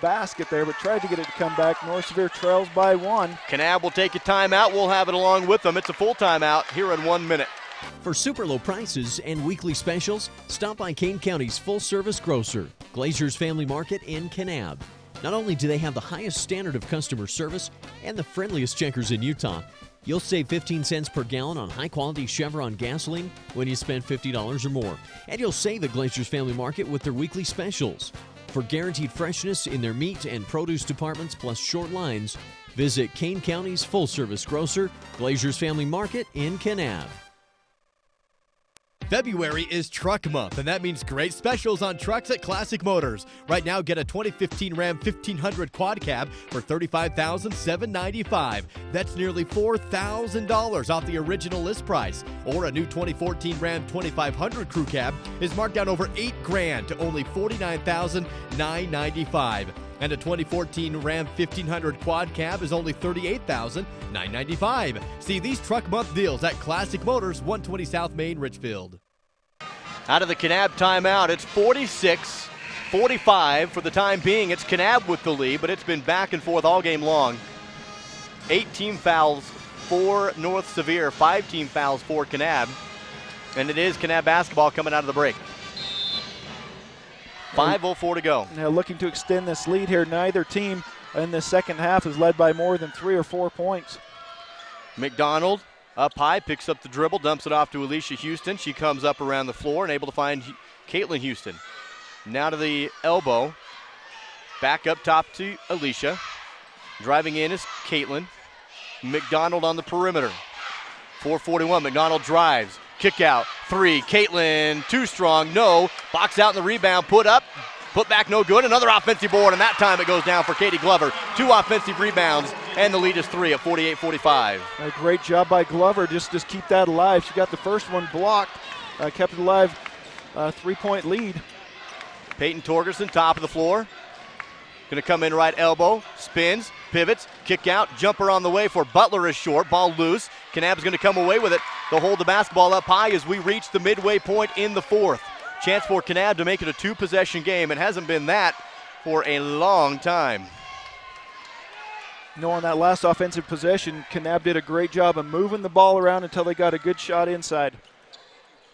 basket there, but tried to get it to come back. North Sevier trails by 1. Kanab will take a timeout. We'll have it along with them. It's a full timeout here in 1 minute. For super low prices and weekly specials, stop by Kane County's full-service grocer, Glazier's Family Market in Kanab. Not only do they have the highest standard of customer service and the friendliest checkers in Utah, you'll save 15 cents per gallon on high-quality Chevron gasoline when you spend $50 or more. And you'll save at Glazier's Family Market with their weekly specials. For guaranteed freshness in their meat and produce departments plus short lines, visit Kane County's full-service grocer, Glazier's Family Market in Kanab. February is Truck Month, and that means great specials on trucks at Classic Motors. Right now, get a 2015 Ram 1500 Quad Cab for $35,795. That's nearly $4,000 off the original list price. Or a new 2014 Ram 2500 Crew Cab is marked down over $8,000 to only $49,995. And a 2014 Ram 1500 Quad Cab is only $38,995. See these Truck Month deals at Classic Motors, 120 South Main, Richfield. Out of the Kanab timeout, it's 46-45 for the time being. It's Kanab with the lead, but it's been back and forth all game long. 8 team fouls for North Sevier, 5 team fouls for Kanab. And it is Kanab basketball coming out of the break. 5:04 to go. Now looking to extend this lead here. Neither team in the second half is led by more than 3 or 4 points. McDonald up high, picks up the dribble, dumps it off to Alicia Houston. She comes up around the floor and able to find Caitlin Houston. Now to the elbow. Back up top to Alicia. Driving in is Caitlin. McDonald on the perimeter. 4:41, McDonald drives. Kick out, 3, Caitlin, too strong, no. Box out in the rebound, put up, put back, no good. Another offensive board, and that time it goes down for Katie Glover. 2 offensive rebounds, and the lead is 3 at 48-45. A great job by Glover, just keep that alive. She got the first one blocked, kept it alive, 3-point lead. Peyton Torgerson, top of the floor. Gonna come in right elbow, spins, pivots, kick out, jumper on the way for Butler is short, ball loose. Kanab's gonna come away with it. They'll hold the basketball up high as we reach the midway point in the 4th. Chance for Kanab to make it a 2-possession game. It hasn't been that for a long time. No, on that last offensive possession, Kanab did a great job of moving the ball around until they got a good shot inside.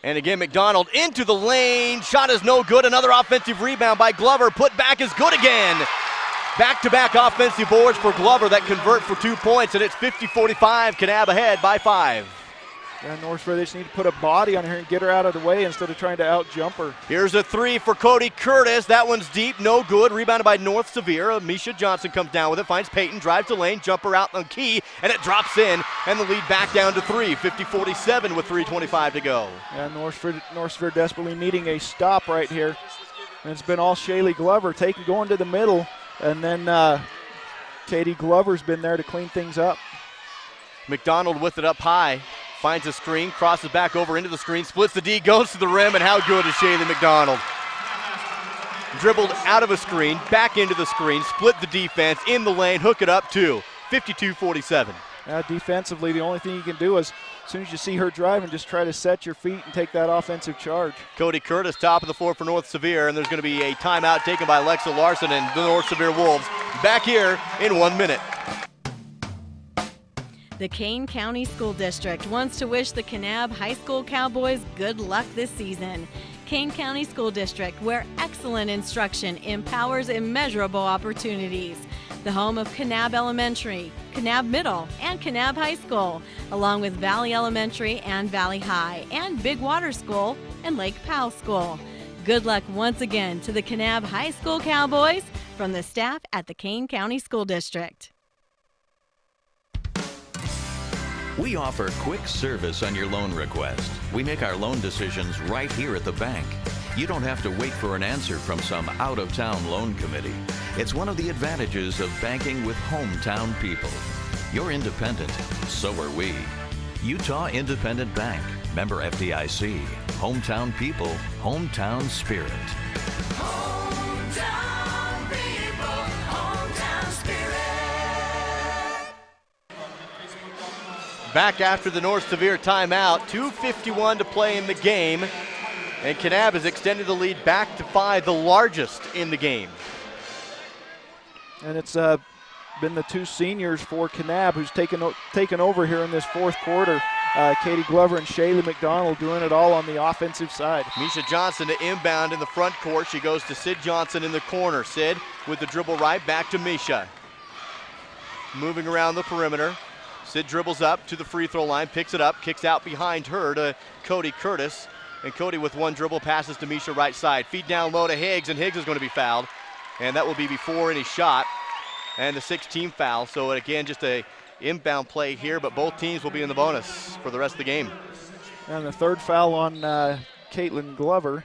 And again, McDonald into the lane. Shot is no good. Another offensive rebound by Glover. Put back is good again. Back-to-back offensive boards for Glover that convert for 2 points, and it's 50-45. Kanab ahead by 5. Yeah, North Sevier, they just need to put a body on her and get her out of the way instead of trying to out-jump her. Here's a 3 for Cody Curtis. That one's deep, no good. Rebounded by North Sevier. Misha Johnson comes down with it, finds Peyton, drives to lane, jumper out on key, and it drops in, and the lead back down to 3. 50-47 with 3:25 to go. Yeah, North Sevier desperately needing a stop right here. And it's been all Shaylee Glover going to the middle, and then Katie Glover's been there to clean things up. McDonald with it up high, finds a screen, crosses back over into the screen, splits the D, goes to the rim, and how good is Shaylee McDonald? Dribbled out of a screen, back into the screen, split the defense, in the lane, hook it up too. 52-47. Defensively, the only thing you can do is, as soon as you see her driving, just try to set your feet and take that offensive charge. Cody Curtis, top of the floor for North Sevier, and there's going to be a timeout taken by Alexa Larson and the North Sevier Wolves. Back here in 1 minute. The Kane County School District wants to wish the Kanab High School Cowboys good luck this season. Kane County School District, where excellent instruction empowers immeasurable opportunities. The home of Kanab Elementary, Kanab Middle, and Kanab High School, along with Valley Elementary and Valley High, and Big Water School and Lake Powell School. Good luck once again to the Kanab High School Cowboys from the staff at the Kane County School District. We offer quick service on your loan request. We make our loan decisions right here at the bank. You don't have to wait for an answer from some out-of-town loan committee. It's one of the advantages of banking with hometown people. You're independent, so are we. Utah Independent Bank, member FDIC. Hometown people, hometown spirit. Hometown people, hometown spirit. Back after the North Sevier timeout, 2:51 to play in the game, and Kanab has extended the lead back to 5, the largest in the game. And it's been the two seniors for Kanab who's taken over here in this fourth quarter. Katie Glover and Shaylee McDonald doing it all on the offensive side. Misha Johnson to inbound in the front court. She goes to Sid Johnson in the corner. Sid with the dribble right, back to Misha. Moving around the perimeter. Sid dribbles up to the free throw line, picks it up, kicks out behind her to Cody Curtis. And Cody with one dribble passes to Misha right side. Feed down low to Higgs, and Higgs is going to be fouled. And that will be before any shot. And the 6th-team foul. So again, just a inbound play here, but both teams will be in the bonus for the rest of the game. And the third foul on Caitlin Glover.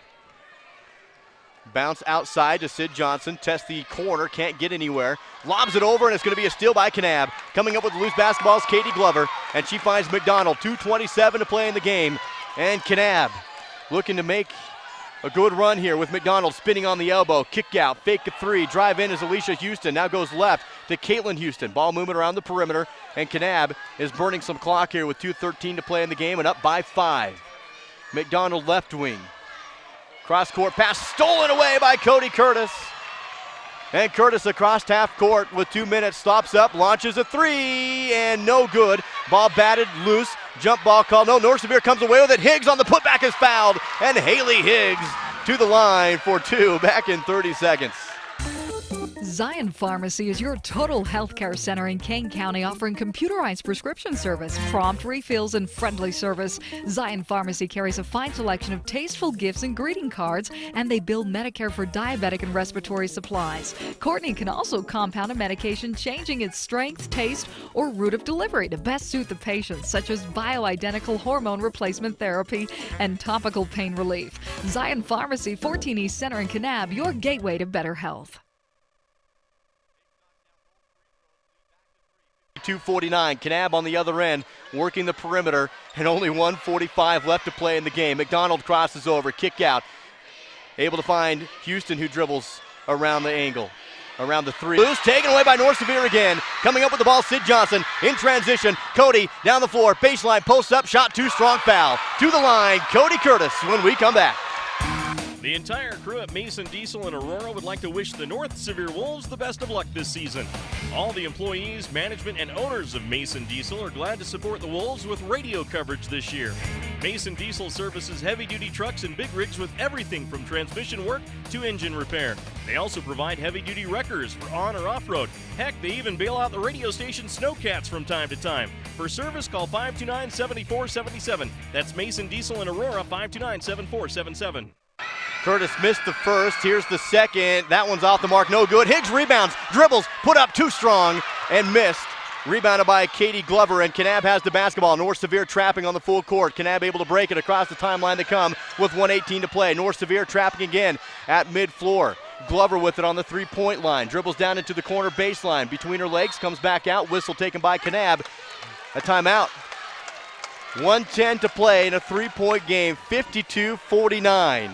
Bounce outside to Sid Johnson, tests the corner, can't get anywhere. Lobs it over, and it's going to be a steal by Kanab. Coming up with the loose basketball is Katie Glover, and she finds McDonald. 2:27 to play in the game. And Kanab looking to make a good run here with McDonald spinning on the elbow. Kick out, fake a three, drive in is Alicia Houston. Now goes left to Caitlin Houston. Ball moving around the perimeter, and Kanab is burning some clock here with 2:13 to play in the game and up by 5. McDonald left wing. Cross-court pass stolen away by Cody Curtis. And Curtis across half court with 2 minutes, stops up, launches a three, and no good. Ball batted loose, jump ball call. No, North Sevier comes away with it. Higgs on the putback is fouled, and Haley Higgs to the line for 2 back in 30 seconds. Zion Pharmacy is your total healthcare center in Kane County, offering computerized prescription service, prompt refills, and friendly service. Zion Pharmacy carries a fine selection of tasteful gifts and greeting cards, and they bill Medicare for diabetic and respiratory supplies. Courtney can also compound a medication, changing its strength, taste, or route of delivery to best suit the patient, such as bioidentical hormone replacement therapy and topical pain relief. Zion Pharmacy, 14 East Center in Kanab, your gateway to better health. 2:49. Kanab on the other end, working the perimeter, and only 1:45 left to play in the game. McDonald crosses over, kick out. Able to find Houston, who dribbles around the angle, around the three. Loose, taken away by North Sevier again. Coming up with the ball, Sid Johnson in transition. Cody down the floor, baseline, post up, shot too strong, foul. To the line, Cody Curtis when we come back. The entire crew at Mason Diesel in Aurora would like to wish the North Sevier Wolves the best of luck this season. All the employees, management, and owners of Mason Diesel are glad to support the Wolves with radio coverage this year. Mason Diesel services heavy-duty trucks and big rigs with everything from transmission work to engine repair. They also provide heavy-duty wreckers for on or off-road. Heck, they even bail out the radio station Snowcats from time to time. For service, call 529-7477. That's Mason Diesel in Aurora, 529-7477. Curtis missed the first. Here's the second. That one's off the mark. No good. Higgs rebounds, dribbles, put up too strong, and missed. Rebounded by Katie Glover, and Kanab has the basketball. North Sevier trapping on the full court. Kanab able to break it across the timeline. They come with 1:18 to play. North Sevier trapping again at mid-floor. Glover with it on the three-point line. Dribbles down into the corner baseline. Between her legs, comes back out. Whistle taken by Kanab. A timeout. 1:10 to play in a three-point game, 52-49.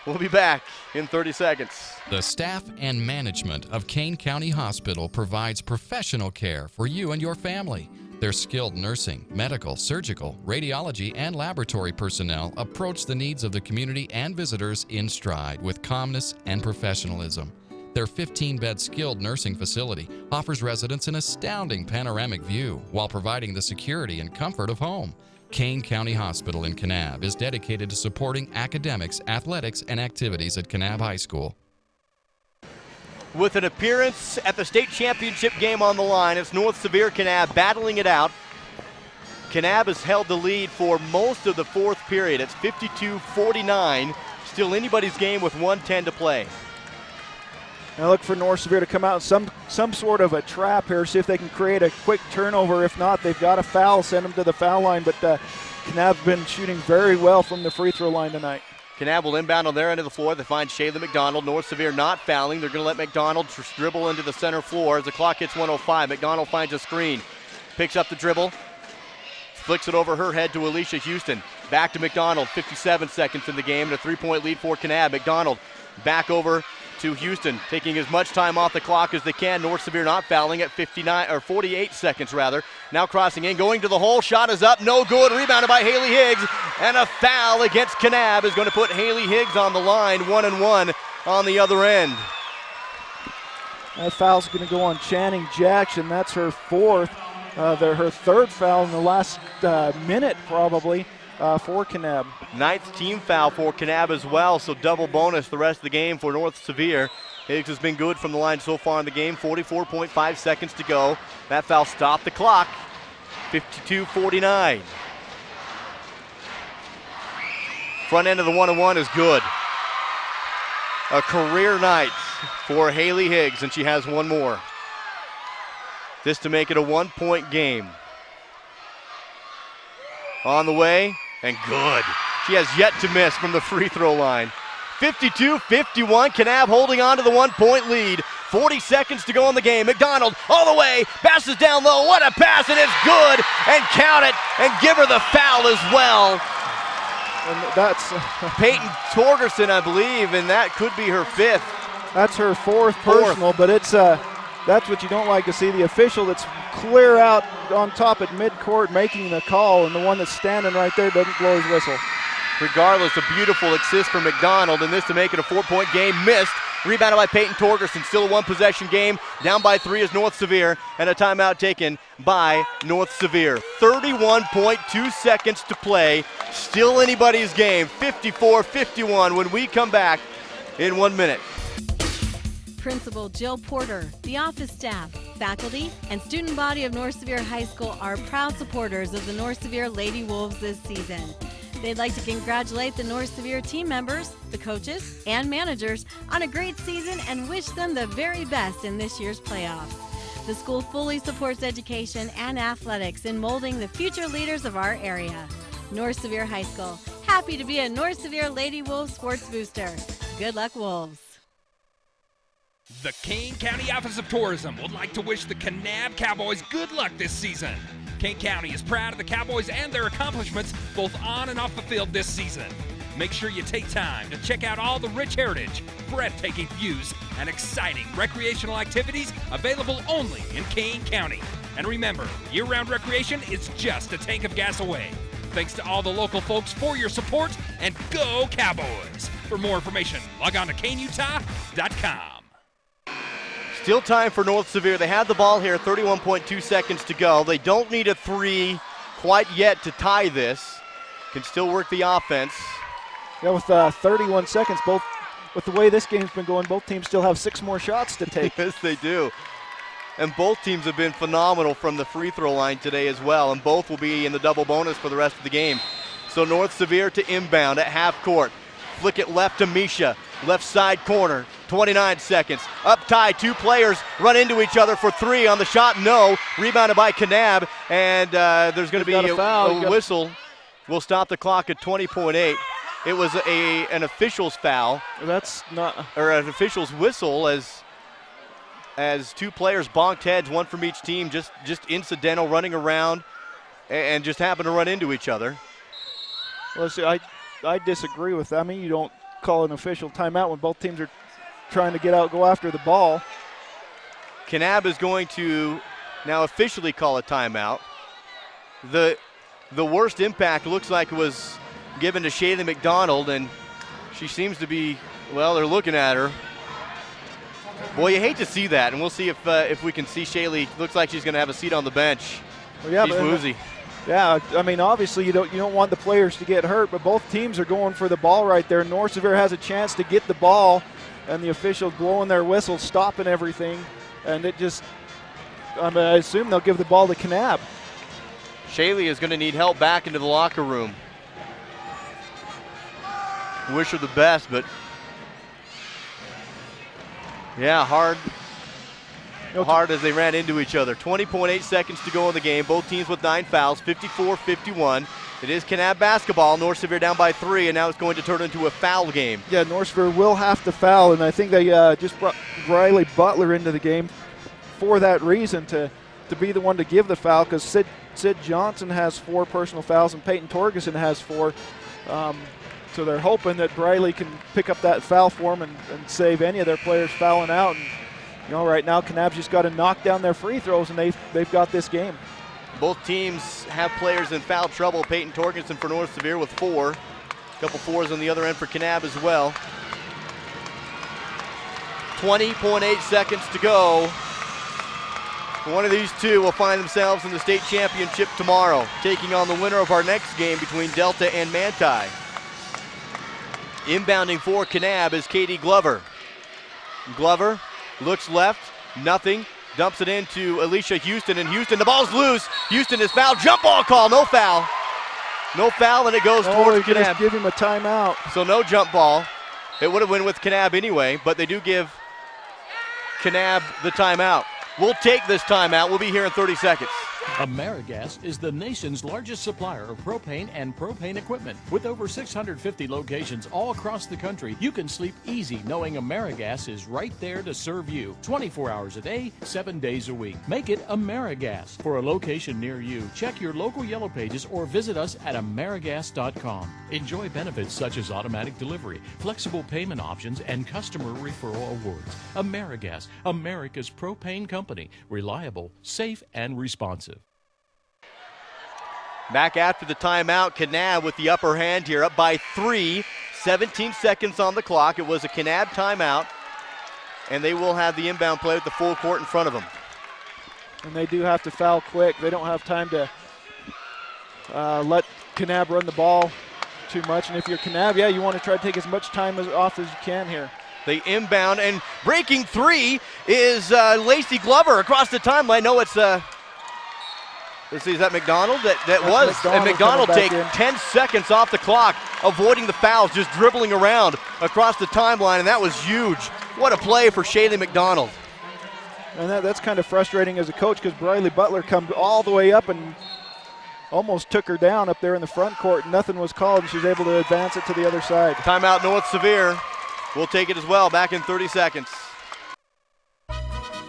We'll be back in 30 seconds. The staff and management of Kane County Hospital provides professional care for you and your family. Their skilled nursing, medical, surgical, radiology, and laboratory personnel approach the needs of the community and visitors in stride with calmness and professionalism. Their 15-bed skilled nursing facility offers residents an astounding panoramic view while providing the security and comfort of home. Kane County Hospital in Kanab is dedicated to supporting academics, athletics, and activities at Kanab High School. With an appearance at the state championship game on the line, it's North Sevier Kanab battling it out. Kanab has held the lead for most of the fourth period. It's 52-49. Still anybody's game with 1:10 to play. Now look for North Sevier to come out in some sort of a trap here, see if they can create a quick turnover. If not, they've got a foul, send them to the foul line. But Kanab's been shooting very well from the free throw line tonight. Kanab will inbound on their end of the floor. They find Shayla McDonald. North Sevier not fouling. They're going to let McDonald dribble into the center floor as the clock hits 1:05. McDonald finds a screen, picks up the dribble, flicks it over her head to Alicia Houston. Back to McDonald, 57 seconds in the game, and a three-point lead for Kanab. McDonald back over to Houston, taking as much time off the clock as they can. North Sevier not fouling at 48 seconds rather. Now crossing in, going to the hole, shot is up, no good, rebounded by Haley Higgs, and a foul against Kanab is going to put Haley Higgs on the line, 1-1 on the other end. That foul's going to go on Channing Jackson. That's her fourth, her third foul in the last minute probably. For Kanab. Ninth team foul for Kanab as well, so double bonus the rest of the game for North Sevier. Higgs has been good from the line so far in the game, 44.5 seconds to go. That foul stopped the clock, 52-49. Front end of the 1-1 is good. A career night for Haley Higgs, and she has one more. This to make it a 1-point game. On the way, and good. She has yet to miss from the free throw line. 52-51, Kanab holding on to the 1-point lead. 40 seconds to go in the game. McDonald all the way, passes down low. What a pass, and it's good. And count it, and give her the foul as well. And that's Peyton Torgerson, I believe, and that could be her fifth. That's her fourth personal, but it's that's what you don't like to see. The official that's clear out on top at midcourt making the call, and the one that's standing right there doesn't blow his whistle. Regardless, a beautiful assist from McDonald, and this to make it a 4-point game. Missed. Rebounded by Peyton Torgerson. Still a one-possession game. Down by 3 is North Sevier, and a timeout taken by North Sevier. 31.2 seconds to play. Still anybody's game. 54-51 when we come back in 1 minute. Principal Jill Porter, the office staff, faculty, and student body of North Sevier High School are proud supporters of the North Sevier Lady Wolves this season. They'd like to congratulate the North Sevier team members, the coaches, and managers on a great season and wish them the very best in this year's playoffs. The school fully supports education and athletics in molding the future leaders of our area. North Sevier High School, happy to be a North Sevier Lady Wolves sports booster. Good luck, Wolves. The Kane County Office of Tourism would like to wish the Kanab Cowboys good luck this season. Kane County is proud of the Cowboys and their accomplishments both on and off the field this season. Make sure you take time to check out all the rich heritage, breathtaking views, and exciting recreational activities available only in Kane County. And remember, year-round recreation is just a tank of gas away. Thanks to all the local folks for your support, and go Cowboys! For more information, log on to kaneutah.com. Still time for North Sevier. They have the ball here, 31.2 seconds to go. They don't need a three quite yet to tie this. Can still work the offense. Yeah, with 31 seconds, both with the way this game's been going, both teams still have 6 more shots to take. Yes, they do. And both teams have been phenomenal from the free throw line today as well, and both will be in the double bonus for the rest of the game. So North Sevier to inbound at half court. Flick it left to Misha, left side corner, 29 seconds. Up tie, 2 players run into each other for 3 on the shot, no. Rebounded by Kanab, and there's going to be a whistle. We'll stop the clock at 20.8. it was an official's foul. That's not. Or an official's whistle as two players bonked heads, one from each team, just incidental, running around and just happened to run into each other. Well, see, I disagree with that. I mean, you don't call an official timeout when both teams are trying to go after the ball. Kanab is going to now officially call a timeout. The worst impact looks like it was given to Shaylee McDonald, and she seems to be, well, they're looking at her. Boy, you hate to see that, and we'll see if we can see Shaylee. Looks like she's going to have a seat on the bench. Well, yeah, she's woozy. Yeah, I mean, obviously you don't want the players to get hurt, but both teams are going for the ball right there. North Sevier has a chance to get the ball, and the officials blowing their whistles, stopping everything, and it just, I assume they'll give the ball to Kanab. Shaylee is going to need help back into the locker room. Wish her the best, but yeah, hard as they ran into each other. 20.8 seconds to go in the game. Both teams with 9 fouls, 54-51. It is Kanab basketball. North Sevier down by 3, and now it's going to turn into a foul game. Yeah, North Sevier will have to foul, and I think they just brought Briley Butler into the game for that reason, to be the one to give the foul, because Sid Johnson has 4 personal fouls and Peyton Torgerson has 4. So they're hoping that Briley can pick up that foul for them and save any of their players fouling out. And, right now Kanab's just got to knock down their free throws, and they've got this game. Both teams have players in foul trouble. Peyton Torgerson for North Sevier with 4. A couple 4s on the other end for Kanab as well. 20.8 seconds to go. One of these two will find themselves in the state championship tomorrow, taking on the winner of our next game between Delta and Manti. Inbounding for Kanab is Katie Glover. Glover looks left, nothing, dumps it into Alicia Houston, and Houston, the ball's loose. Houston is fouled, jump ball call, no foul. No foul, and it goes towards Kanab. Just give him a timeout. So no jump ball. It would have went with Kanab anyway, but they do give Kanab the timeout. We'll take this timeout. We'll be here in 30 seconds. AmeriGas is the nation's largest supplier of propane and propane equipment. With over 650 locations all across the country, you can sleep easy knowing AmeriGas is right there to serve you 24 hours a day, 7 days a week. Make it AmeriGas. For a location near you, check your local Yellow Pages or visit us at AmeriGas.com. Enjoy benefits such as automatic delivery, flexible payment options, and customer referral awards. AmeriGas, America's propane company. Reliable, safe, and responsive. Back after the timeout, Kanab with the upper hand here, up by 3, 17 seconds on the clock. It was a Kanab timeout, and they will have the inbound play with the full court in front of them. And they do have to foul quick. They don't have time to let Kanab run the ball too much. And if you're Kanab, you want to try to take as much time off as you can here. They inbound, and breaking 3 is Lacey Glover across the timeline. No, it's let's see, is that McDonald? That was. And McDonald take 10 seconds off the clock, avoiding the fouls, just dribbling around across the timeline, and that was huge. What a play for Shaylee McDonald. And that's kind of frustrating as a coach, because Briley Butler come all the way up and almost took her down up there in the front court. Nothing was called, and she was able to advance it to the other side. Timeout North Sevier. We'll take it as well, back in 30 seconds.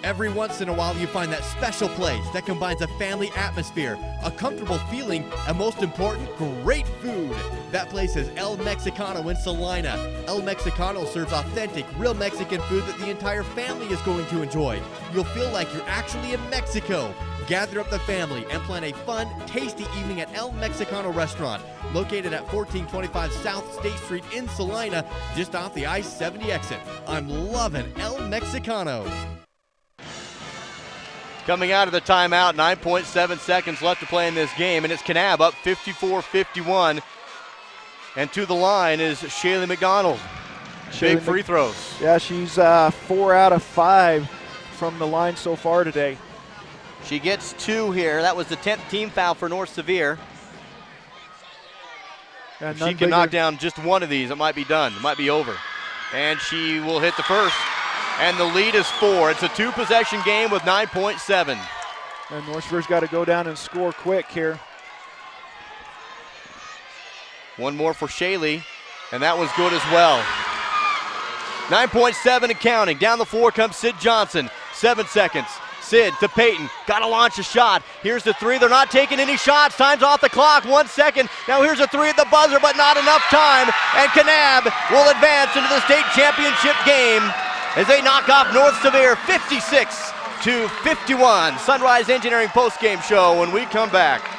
Every once in a while, you find that special place that combines a family atmosphere, a comfortable feeling, and most important, great food. That place is El Mexicano in Salina. El Mexicano serves authentic, real Mexican food that the entire family is going to enjoy. You'll feel like you're actually in Mexico. Gather up the family and plan a fun, tasty evening at El Mexicano restaurant, located at 1425 South State Street in Salina, just off the I-70 exit. I'm loving El Mexicano. Coming out of the timeout, 9.7 seconds left to play in this game, and it's Kanab up 54-51. And to the line is Shaylee McDonald. Big free throws. Yeah, she's 4 out of 5 from the line so far today. She gets 2 here. That was the 10th team foul for North Sevier. If she can knock down just one of these, it might be done. It might be over. And she will hit the first. And the lead is 4. It's a 2-possession game with 9.7. And North Sevier's got to go down and score quick here. One more for Shaylee. And that was good as well. 9.7 and counting. Down the floor comes Sid Johnson. 7 seconds. Sid to Peyton. Got to launch a shot. Here's the three. They're not taking any shots. Time's off the clock. 1 second. Now here's a three at the buzzer, but not enough time. And Kanab will advance into the state championship game as they knock off North Sevier 56-51. Sunrise Engineering postgame show when we come back.